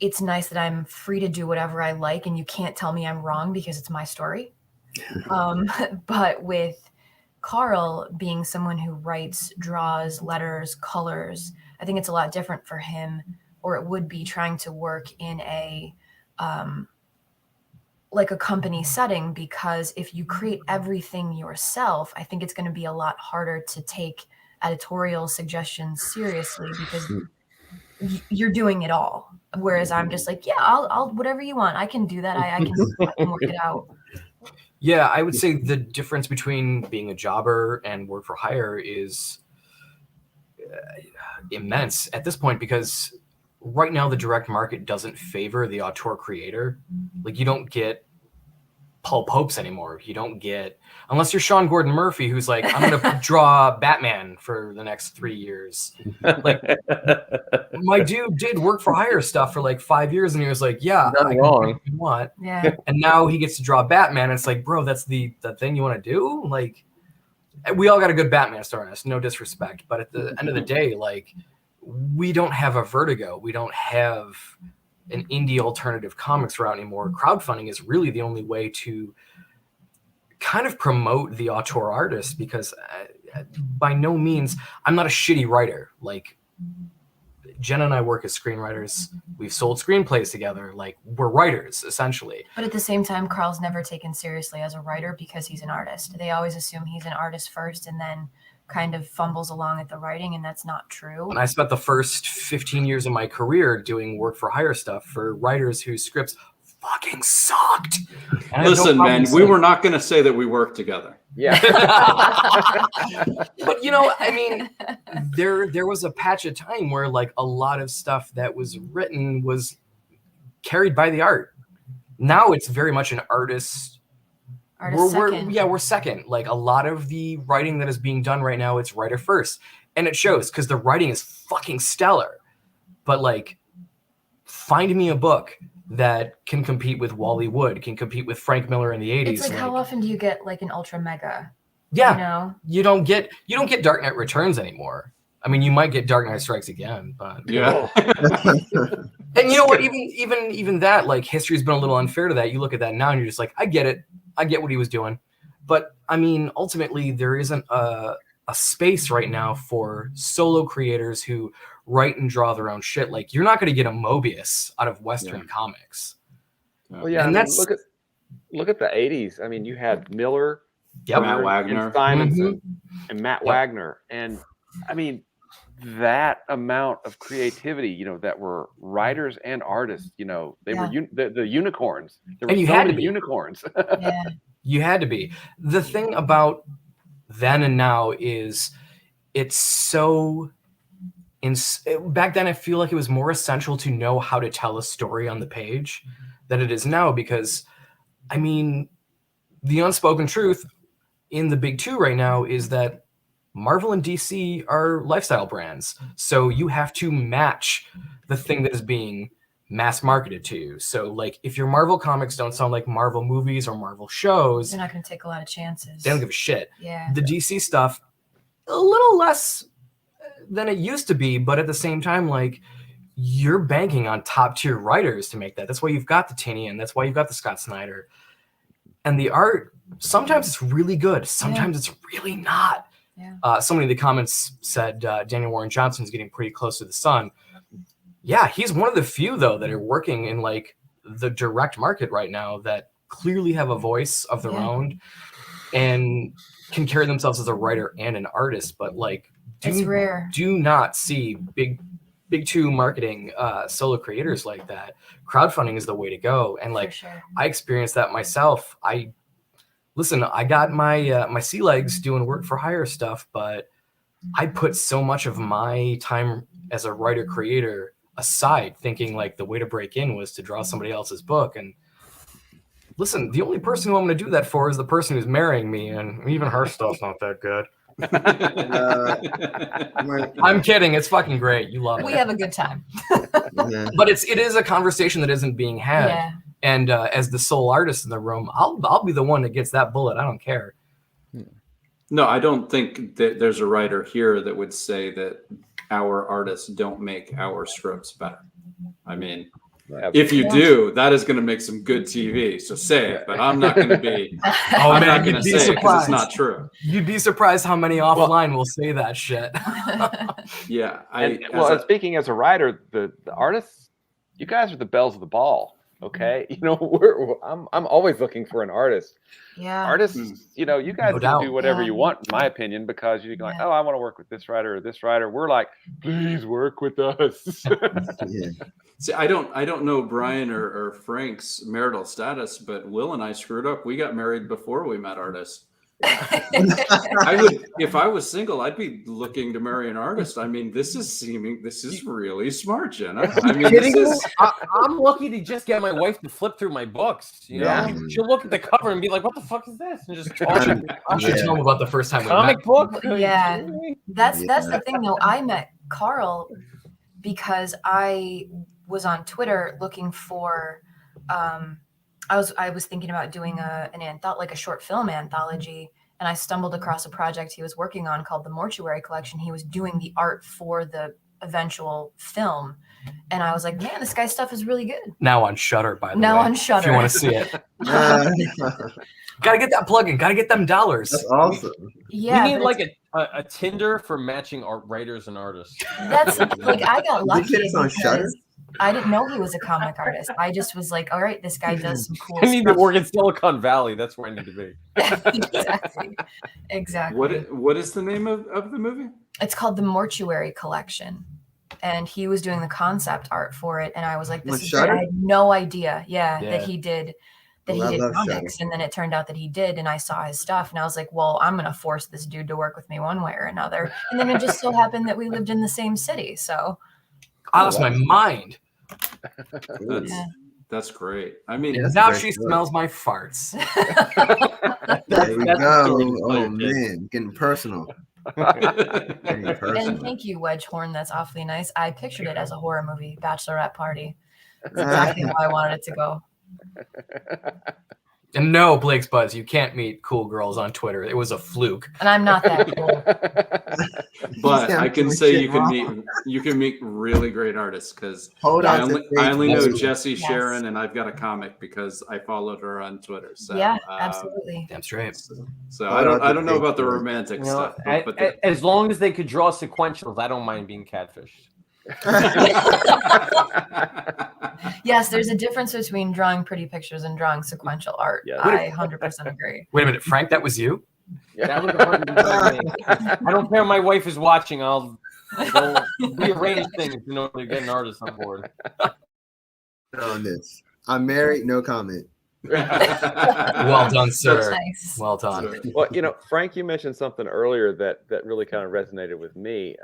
it's nice that I'm free to do whatever I like, and you can't tell me I'm wrong because it's my story. But with Carl being someone who writes, draws, letters, colors, I think it's a lot different for him, or it would be trying to work in a like a company setting, because if you create everything yourself, I think it's going to be a lot harder to take editorial suggestions seriously because you're doing it all. Whereas I'm just like, yeah, I'll whatever you want. I can do that. I can work it out. Yeah, I would say the difference between being a jobber and work for hire is immense at this point, because right now the direct market doesn't favor the auteur creator. Like, you don't get Paul Popes anymore. You don't get, unless you're Sean Gordon Murphy, who's like, I'm going to draw Batman for the next 3 years. Like, my dude did work for hire stuff for like 5 years, and he was like, yeah, Nothing wrong. You want. Yeah. And now he gets to draw Batman, and it's like, bro, that's the thing you want to do? Like, we all got a good Batman story in us, no disrespect, but at the end of the day, like, we don't have a Vertigo. We don't have an indie alternative comics route anymore. Crowdfunding is really the only way to kind of promote the auteur artist, because by no means, I'm not a shitty writer. Like, Jenna and I work as screenwriters. We've sold screenplays together. Like, we're writers, essentially. But at the same time, Carl's never taken seriously as a writer because he's an artist. They always assume he's an artist first and then kind of fumbles along at the writing, and that's not true. And I spent the first 15 years of my career doing work for hire stuff for writers whose scripts fucking sucked. Listen, man, we were not going to say that we worked together. Yeah. But, you know, I mean, there was a patch of time where, like, a lot of stuff that was written was carried by the art. Now it's very much an artist. We're second. Like, a lot of the writing that is being done right now, it's writer first, and it shows because the writing is fucking stellar. But, like, find me a book that can compete with Wally Wood, can compete with Frank Miller in the 80s. It's like, how often do you get like an ultra mega? Yeah, you know, you don't get Dark Knight Returns anymore. I mean, you might get Dark Knight Strikes Again, but yeah. And you know what? Even that, like, history's been a little unfair to that. You look at that now, and you're just like, I get it. I get what he was doing. But I mean, ultimately, there isn't a space right now for solo creators who write and draw their own shit. Like, you're not going to get a Mobius out of Western comics. Well, yeah, and that's look at the 80s. I mean, you had Miller, Matt Wagner, and Simonson, and Matt Wagner, and I mean, that amount of creativity, you know, that were writers and artists, you know, they were the unicorns. There were you so had to many be. unicorns. yeah. You had to be. The thing about then and now is it's so back then I feel like it was more essential to know how to tell a story on the page than it is now, because I mean, the unspoken truth in the big two right now is that Marvel and DC are lifestyle brands. So you have to match the thing that is being mass marketed to you. So, like, if your Marvel comics don't sound like Marvel movies or Marvel shows, They're not going to take a lot of chances. they don't give a shit. Yeah. The DC stuff, a little less than it used to be, but at the same time, like, you're banking on top tier writers to make that. That's why you've got the Tinian. That's why you've got the Scott Snyder. And the art, sometimes it's really good. Sometimes it's really not. Yeah. Somebody in the comments said Daniel Warren Johnson is getting pretty close to the sun. Yeah, he's one of the few though that are working in like the direct market right now that clearly have a voice of their own and can carry themselves as a writer and an artist. But like, It's rare. Do not see big two marketing solo creators like that. Crowdfunding is the way to go. And like, I experienced that myself. I got my sea legs doing work for hire stuff, but I put so much of my time as a writer creator aside, thinking like the way to break in was to draw somebody else's book. And listen, the only person who I'm going to do that for is the person who's marrying me, and even her stuff's not that good. I'm kidding. It's fucking great. You love it. We have a good time. But it is a conversation that isn't being had. Yeah. And as the sole artist in the room, I'll be the one that gets that bullet. I don't care. No, I don't think that there's a writer here that would say that our artists don't make our scripts better. I mean, if you do, that is going to make some good TV. So say it, but I'm not going to be. I'm not going to say it because it's not true. You'd be surprised how many offline will say that shit. Yeah. Speaking as a writer, the artists, you guys are the bells of the ball. Okay, you know, I'm always looking for an artist. Yeah, artists, you know, you guys can do whatever you want, in my opinion, because you're like, oh, I want to work with this writer or this writer. We're like, please work with us. See, I don't know Brian or Frank's marital status, but Will and I screwed up. We got married before we met artists. I would, if I was single, I'd be looking to marry an artist. I mean, this is really smart, Jenna. I mean, I'm lucky to just get my wife to flip through my books. You know, she'll look at the cover and be like, "What the fuck is this?" And just talk. I should tell them about the first time comic book. Yeah, that's the thing though. I met Carl because I was on Twitter looking for. I was thinking about doing a short film anthology, and I stumbled across a project he was working on called the Mortuary Collection. He was doing the art for the eventual film, and I was like, man, this guy's stuff is really good. Now on Shudder, by the way. Now on Shudder. If you want to see it. Gotta get that plug-in. Gotta get them dollars. That's awesome. Yeah, we need like a Tinder for matching art writers and artists. That's like I got lucky. You on Shudder? I didn't know he was a comic artist. I just was like, all right, this guy does some cool I need stuff. to work in Silicon Valley. That's where I need to be. Exactly. What is the name of the movie? It's called the Mortuary Collection. And he was doing the concept art for it. And I was like, this is great. I had no idea, that he did comics. Shudder. And then it turned out that he did, and I saw his stuff, and I was like, well, I'm going to force this dude to work with me one way or another. And then it just so happened that we lived in the same city. So I lost my mind. That's great. I mean, now she smells my farts. There we go. Oh man, getting personal. And thank you, Wedge Horn. That's awfully nice. I pictured it as a horror movie, bachelorette party. That's exactly how I wanted it to go. And no, Blake's Buzz, you can't meet cool girls on Twitter. It was a fluke. And I'm not that cool. But I can say you can meet really great artists because I only know Jessie Sharon, and I've got a comic because I followed her on Twitter. So yeah, absolutely. That's right. So I don't know about the romantic stuff. But as long as they could draw sequentials, I don't mind being catfished. Yes, there's a difference between drawing pretty pictures and drawing sequential art. Yeah. I 100% agree. Wait a minute, Frank, that was you? That was 100% me. I don't care if my wife is watching. I'll rearrange things in order to get an artist on board. On this, I'm married. No comment. Well done, sir. Nice. Well done. Well, you know, Frank, you mentioned something earlier that really kind of resonated with me.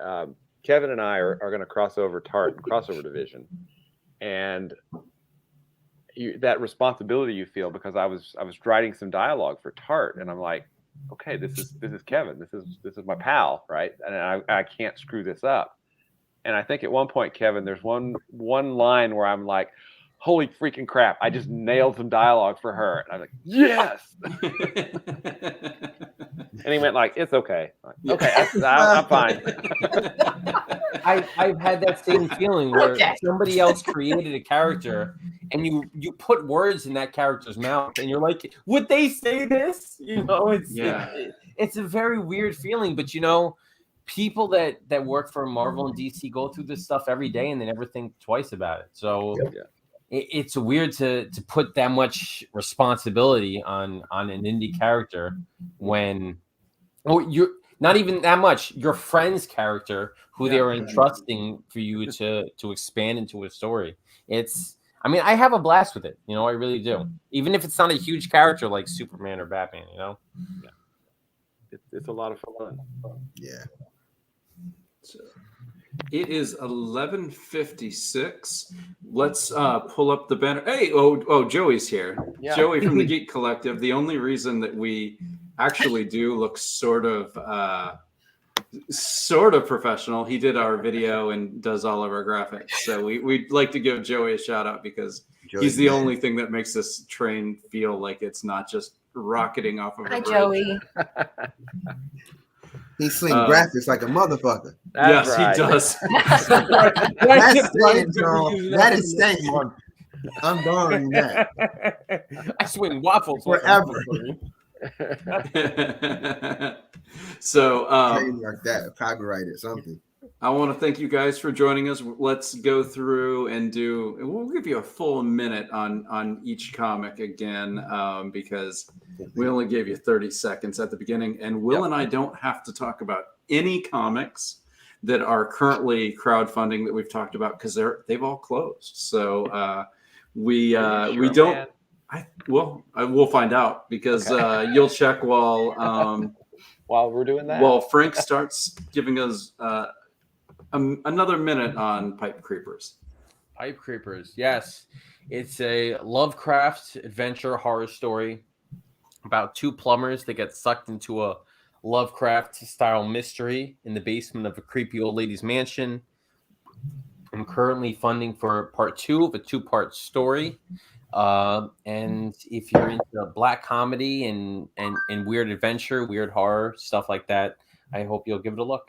Kevin and I are going to cross over Tart and Crossover Division, and that responsibility you feel, because I was writing some dialogue for Tart, and I'm like, okay, this is Kevin, this is my pal, right? And I can't screw this up. And I think at one point, Kevin, there's one line where I'm like, holy freaking crap, I just nailed some dialogue for her, and I'm like, yes. And he went like, it's okay. Like, okay, I'm fine. I've had that same feeling where somebody else created a character and you put words in that character's mouth and you're like, would they say this? You know, it's a very weird feeling, but you know, people that work for Marvel and DC go through this stuff every day and they never think twice about it. So it's weird to put that much responsibility on an indie character when you're not even that much your friend's character who they are entrusting for you to expand into a story. I mean, I have a blast with it, I really do. Even if it's not a huge character like Superman or Batman, It's a lot of fun. Yeah. So it is 11:56. Let's pull up the banner. Hey, Joey's here. Yeah. Joey from the Geek Collective. The only reason that we actually do look sort of professional. He did our video and does all of our graphics. So we'd like to give Joey a shout out because he's the only thing that makes this train feel like it's not just rocketing off of a Hi, bridge. Joey. He sling graphics like a motherfucker. That's yes, right. he does. That's saying, John. That is saying. I'm borrowing that. I swing waffles Forever. So Trademark that, copyright it, something. I want to thank you guys for joining us. Let's go through and we'll give you a full minute on each comic again, because we only gave you 30 seconds at the beginning, and Will and I don't have to talk about any comics that are currently crowdfunding that we've talked about because they've all closed. So we don't. We'll find out because you'll check while we're doing that. While Frank starts giving us another minute on Pipe Creepers. Pipe Creepers, yes. It's a Lovecraft adventure horror story about two plumbers that get sucked into a Lovecraft-style mystery in the basement of a creepy old lady's mansion. I'm currently funding for part 2 of a 2-part story. And if you're into black comedy and weird adventure, weird horror, stuff like that, I hope you'll give it a look.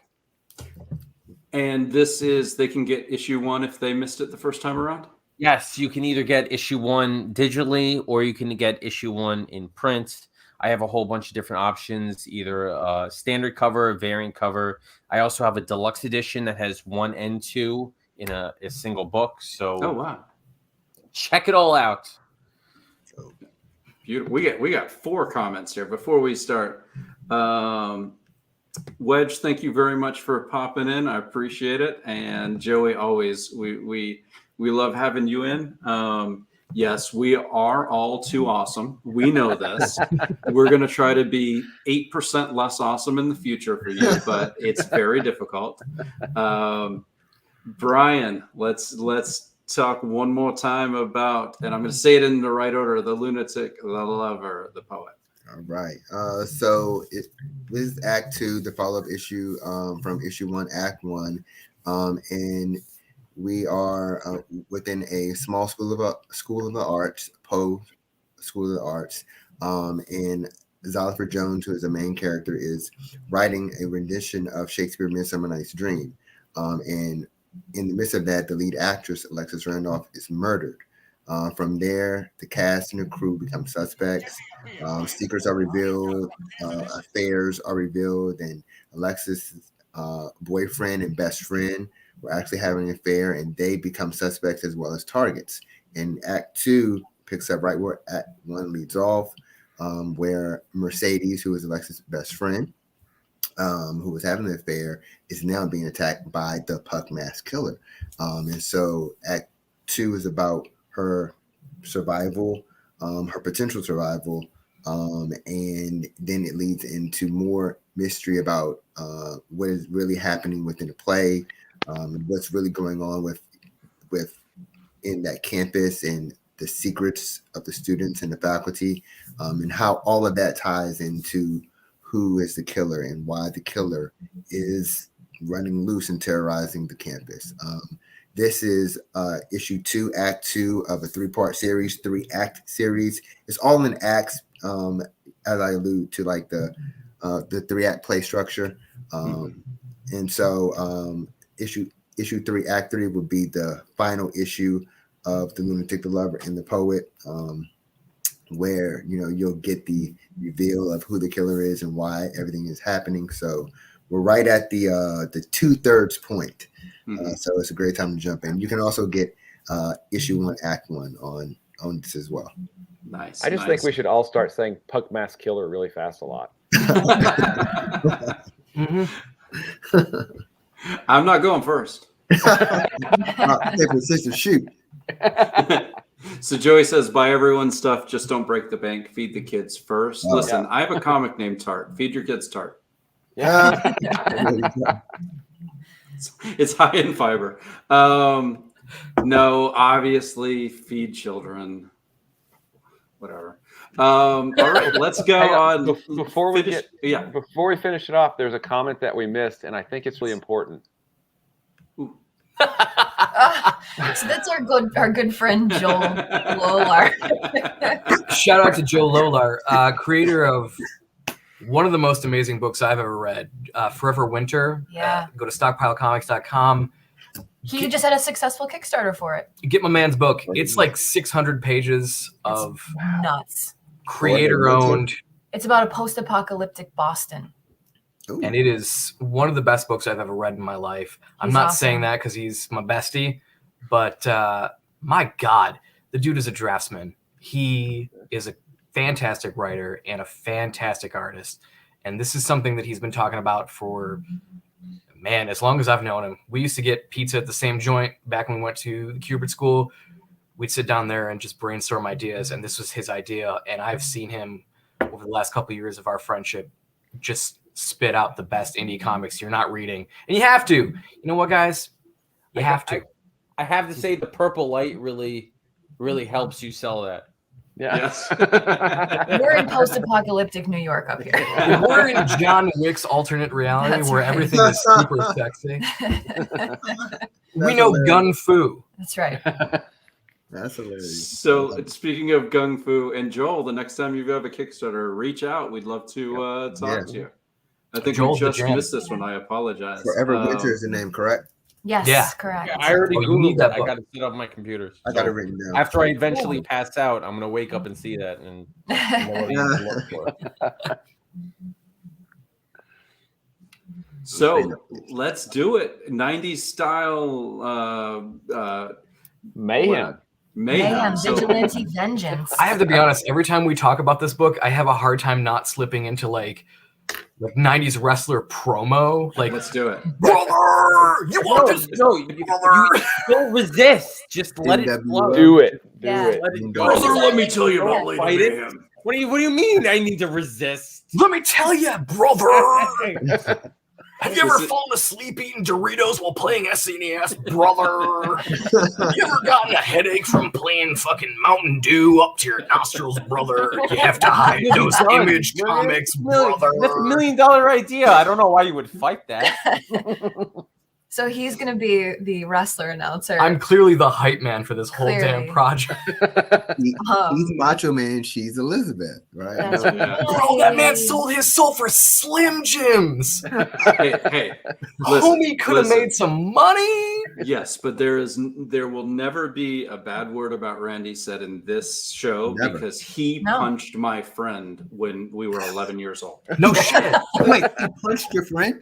And they can get issue 1 if they missed it the first time around? Yes, you can either get issue 1 digitally or you can get issue 1 in print. I have a whole bunch of different options, either a standard cover, a variant cover. I also have a deluxe edition that has 1 and 2 in a single book. So wow. Check it all out. Beautiful. We got 4 comments here before we start. Wedge, thank you very much for popping in. I appreciate it. And Joey, always we love having you in. Yes, we are all too awesome. We know this. We're going to try to be 8% less awesome in the future for you, but it's very difficult. Brian, let's talk one more time about, and I'm going to say it in the right order, the lunatic, the lover, the poet. All right. So this is Act 2, the follow-up issue from issue 1, Act 1, and we are within a small school of the arts, Poe School of the Arts, and Zollifer Jones, who is the main character, is writing a rendition of Shakespeare's Midsummer Night's Dream, and in the midst of that, the lead actress, Alexis Randolph, is murdered. From there, the cast and the crew become suspects. Secrets are revealed, affairs are revealed, and Alexis' boyfriend and best friend were actually having an affair, and they become suspects as well as targets. And Act 2 picks up right where Act 1 leads off, where Mercedes, who is Alexis' best friend, who was having an affair, is now being attacked by the Puck Mask Killer. And so Act 2 is about her survival, her potential survival, and then it leads into more mystery about what is really happening within the play, and what's really going on with in that campus, and the secrets of the students and the faculty, and how all of that ties into who is the killer and why the killer is running loose and terrorizing the campus. This is issue 2, Act 2 of a 3-part series, 3-act series. It's all in acts, as I allude to, like the 3-act play structure. And so issue 3, Act 3 would be the final issue of The Lunatic, the Lover, and the Poet, where you'll get the reveal of who the killer is and why everything is happening. So we're right at the 2/3 point. Mhm. So it's a great time to jump in. You can also get issue 1, act 1 on this as well. Nice. I just think we should all start saying "Pug Mask Killer" really fast a lot. Mhm. I'm not going first. Paper, scissors, shoot. So Joey says, buy everyone's stuff, just don't break the bank. Feed the kids first. Oh. Listen, I have a comic named Tart. Feed your kids Tart. It's high in fiber. No, obviously feed children. Whatever. All right, let's go on. Before we finish it off, there's a comment that we missed, and I think it's really important. So that's our good friend Joel Lolar. Shout out to Joe Lolar, creator of one of the most amazing books I've ever read, Forever Winter. Yeah. Go to stockpilecomics.com. He just had a successful Kickstarter for it. Get my man's book. It's like 600 pages of Nuts. creator-owned. It's about a post-apocalyptic Boston. Ooh. And it is one of the best books I've ever read in my life. I'm He's not awesome. saying that because he's my bestie, but my God, the dude is a draftsman. He is a fantastic writer and a fantastic artist. And this is something that he's been talking about for, man, as long as I've known him. We used to get pizza at the same joint back when we went to the Cubert School. We'd sit down there and just brainstorm ideas. And this was his idea. And I've seen him over the last couple of years of our friendship just spit out the best indie comics you're not reading. And you have to. You know what, guys? You have to. I have to say the purple light really helps you sell that. Yeah. Yes. We're in post-apocalyptic New York up here. We're in John Wick's alternate reality That's where right. everything is super sexy. We know hilarious. gun fu. That's right. That's hilarious. So speaking of Gung Fu, and Joel, the next time you have a Kickstarter, reach out. We'd love to talk to you. I think Joel's we the just jam. missed this one. I apologize. Forever Winter is the name, correct? Yes, Yeah. correct. I already Oh, you need Googled that it. I book. got to set up my computer. I got So it written down. after I eventually pass out, I'm gonna wake up and see that and know what I need to look for. So let's do it. 90s style Mayhem. Mayhem, So- vigilante vengeance. I have to be honest, every time we talk about this book, I have a hard time not slipping into like 90s wrestler promo. Like, let's do it. brother, you want this? No, you don't resist. Just let it flow. Do it. Do Yeah. it. Let it go. Brother, let me tell you about Don't Lady fight it. Mayhem. What do you mean? I need to resist? Let me tell you, brother. Have you ever Is it- fallen asleep eating Doritos while playing SNES, brother? You ever gotten a headache from playing fucking Mountain Dew up to your nostrils, brother? You have to hide those Image comics, brother. That's $1 million idea. I don't know why you would fight that. So he's going to be the wrestler announcer. I'm clearly the hype man for this whole damn Clearly. project. He's Um, Macho Man, she's Elizabeth, right? That's Yeah. Bro, that man sold his soul for Slim Jims. Hey, listen, Homie could have listen. made some money. Yes, but there will never be a bad word about Randy said in this show Never. because he No. punched my friend when we were 11 years old. No shit. Wait, you punched your friend?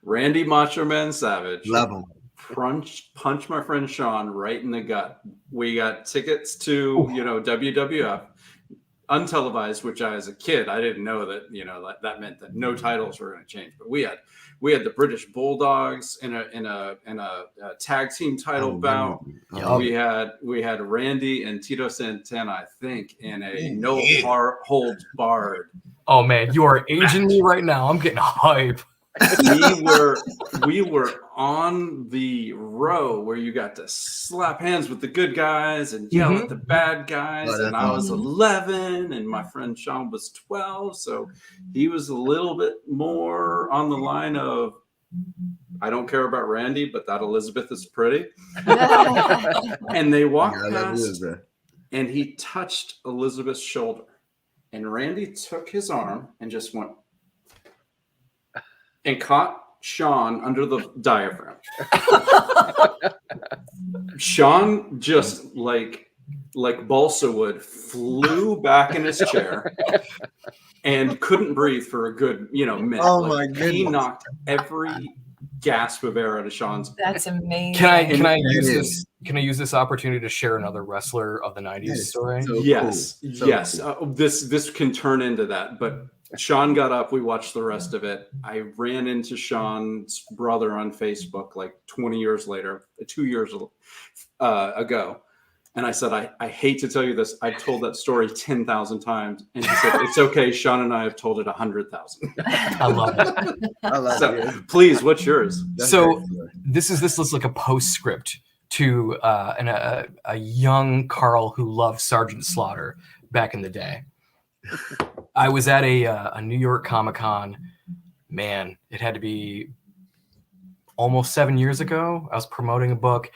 Randy Macho Man Savage Love him. punched my friend Sean right in the gut. We got tickets to WWF untelevised, which I, as a kid, I didn't know that that meant that no titles were going to change. But we had the British Bulldogs in a tag team title bout. Oh, We had Randy and Tito Santana, I think, in a no holds barred. Oh man, you are aging me right now. I'm getting hype. We were on the row where you got to slap hands with the good guys and yell at the bad guys. Oh, that's And I was awesome. 11 and my friend Sean was 12. So he was a little bit more on the line of, I don't care about Randy, but that Elizabeth is pretty. And they walked I love past Elizabeth. and he touched Elizabeth's shoulder. And Randy took his arm and just went and caught Sean under the diaphragm. Sean just like balsa wood, flew back in his chair and couldn't breathe for a good, minute. Oh Like, my he goodness. knocked every gasp of air out of Sean's. That's amazing. Can I That use is- this? Can I use this opportunity to share another wrestler of the That '90s is story? so Yes, cool. So yes. cool. This can turn into that. But Sean got up. We watched the rest of it. I ran into Sean's brother on Facebook like 20 years later, 2 years ago. And I said, I hate to tell you this. I've told that story 10,000 times. And he said, it's okay. Sean and I have told it 100,000. I love it. I love So it. please, what's yours? That's So great story. this looks like a postscript to a young Carl who loved Sergeant Slaughter back in the day. I was at a New York Comic-Con. Man, it had to be almost 7 years ago. I was promoting a book,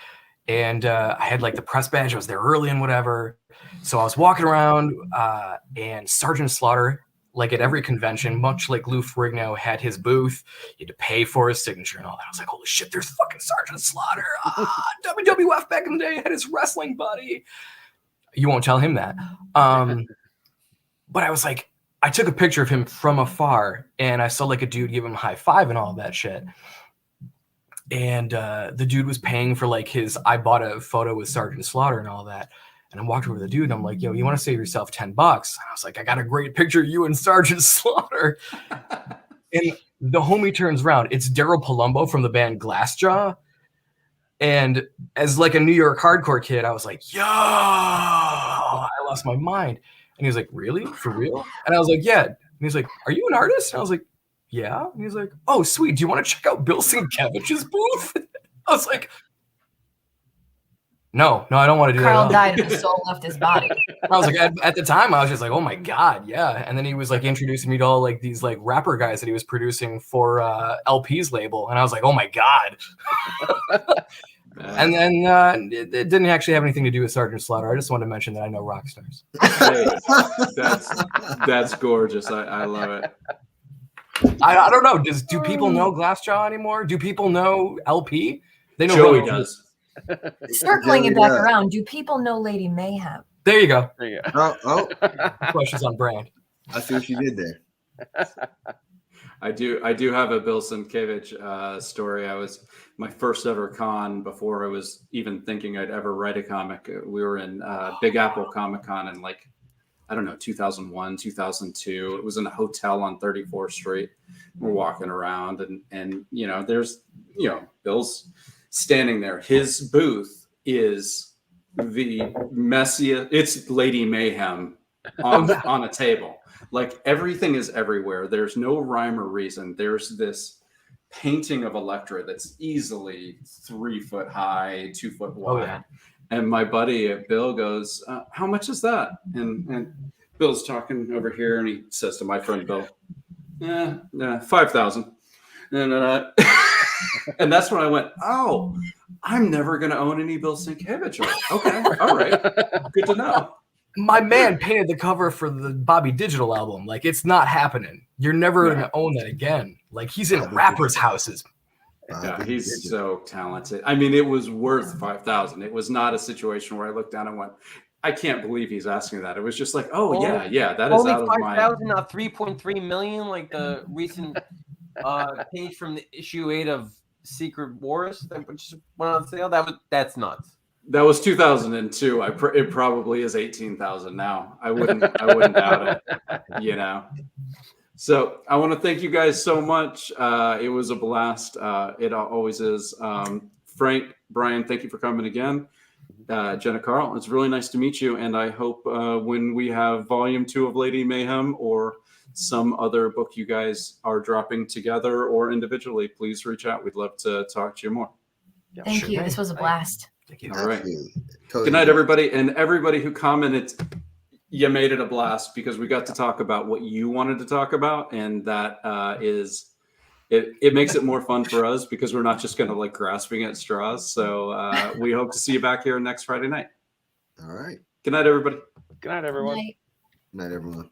and I had like the press badge. I was there early and whatever. So I was walking around, and Sergeant Slaughter, like at every convention, much like Lou Ferrigno, had his booth. You had to pay for his signature and all that. I was like, holy shit, there's fucking Sergeant Slaughter. WWF back in the day had his wrestling buddy. You won't tell him that. But I was like, I took a picture of him from afar, and I saw like a dude give him a high five and all that shit. And the dude was paying for like I bought a photo with Sergeant Slaughter and all that. And I walked over to the dude and I'm like, yo, you want to save yourself $10? And I was like, I got a great picture of you and Sergeant Slaughter. And the homie turns around. It's Daryl Palumbo from the band Glassjaw. And as like a New York hardcore kid, I was like, yo, I lost my mind. And he was like, really? For real? And I was like, yeah. And he's like, are you an artist? And I was like, yeah. And he's like, oh, sweet. Do you want to check out Bill Sienkiewicz's booth? I was like, no, I don't want to do Carl that. died and his soul left his body. I was like, at the time, I was just like, oh my God, yeah. And then he was like introducing me to all like these like rapper guys that he was producing for LP's label. And I was like, oh my God. And then it didn't actually have anything to do with Sergeant Slaughter. I just wanted to mention that I know rock stars. Hey, that's gorgeous. I love it. I don't know. Do people know Glassjaw anymore? Do people know LP? They know Joey Bill. does. Circling it Joey back does. around, do people know Lady Mayhem? There you go. There you go. Oh, Questions on brand. I see what you did there. I do have a Bill Sienkiewicz story. I was my first ever con before I was even thinking I'd ever write a comic. We were in Big Apple Comic Con in 2001, 2002. It was in a hotel on 34th Street. We're walking around and there's Bill's standing there. His booth is the messiest. It's Lady Mayhem on a table. Like everything is everywhere. There's no rhyme or reason. There's this painting of Elektra that's easily 3 foot high, 2 foot wide. Oh, yeah. And my buddy Bill goes, how much is that? And Bill's talking over here and he says to my friend Bill, 5,000. And and that's when I went, oh, I'm never going to own any Bill Sienkiewicz. Okay, all right, good to know. My man painted the cover for the Bobby Digital album. Like, it's not happening. You're never going to own that again. Like, he's in rappers' houses. Yeah, he's so talented. I mean, it was worth 5,000. It was not a situation where I looked down and went, I can't believe he's asking that. It was just like, oh yeah, that is Only out of my. 5,000, not 3.3 million, like the recent page from the issue 8 of Secret Wars that just went on sale. That's nuts. That was 2002. It probably is 18,000 now. I wouldn't doubt it. So I want to thank you guys so much. It was a blast. It always is. Frank, Brian, thank you for coming again. Jenna, Carl, it's really nice to meet you. And I hope when we have volume 2 of Lady Mayhem or some other book you guys are dropping together or individually, please reach out. We'd love to talk to you more. Yeah, Thank sure you. thing. This was a blast. Thank you. All right. Totally. Good night, everybody. And everybody who commented, you made it a blast because we got to talk about what you wanted to talk about. And that it makes it more fun for us because we're not just going to like grasping at straws. So we hope to see you back here next Friday night. All right. Good night, everybody. Good night, everyone. Night. Night, everyone.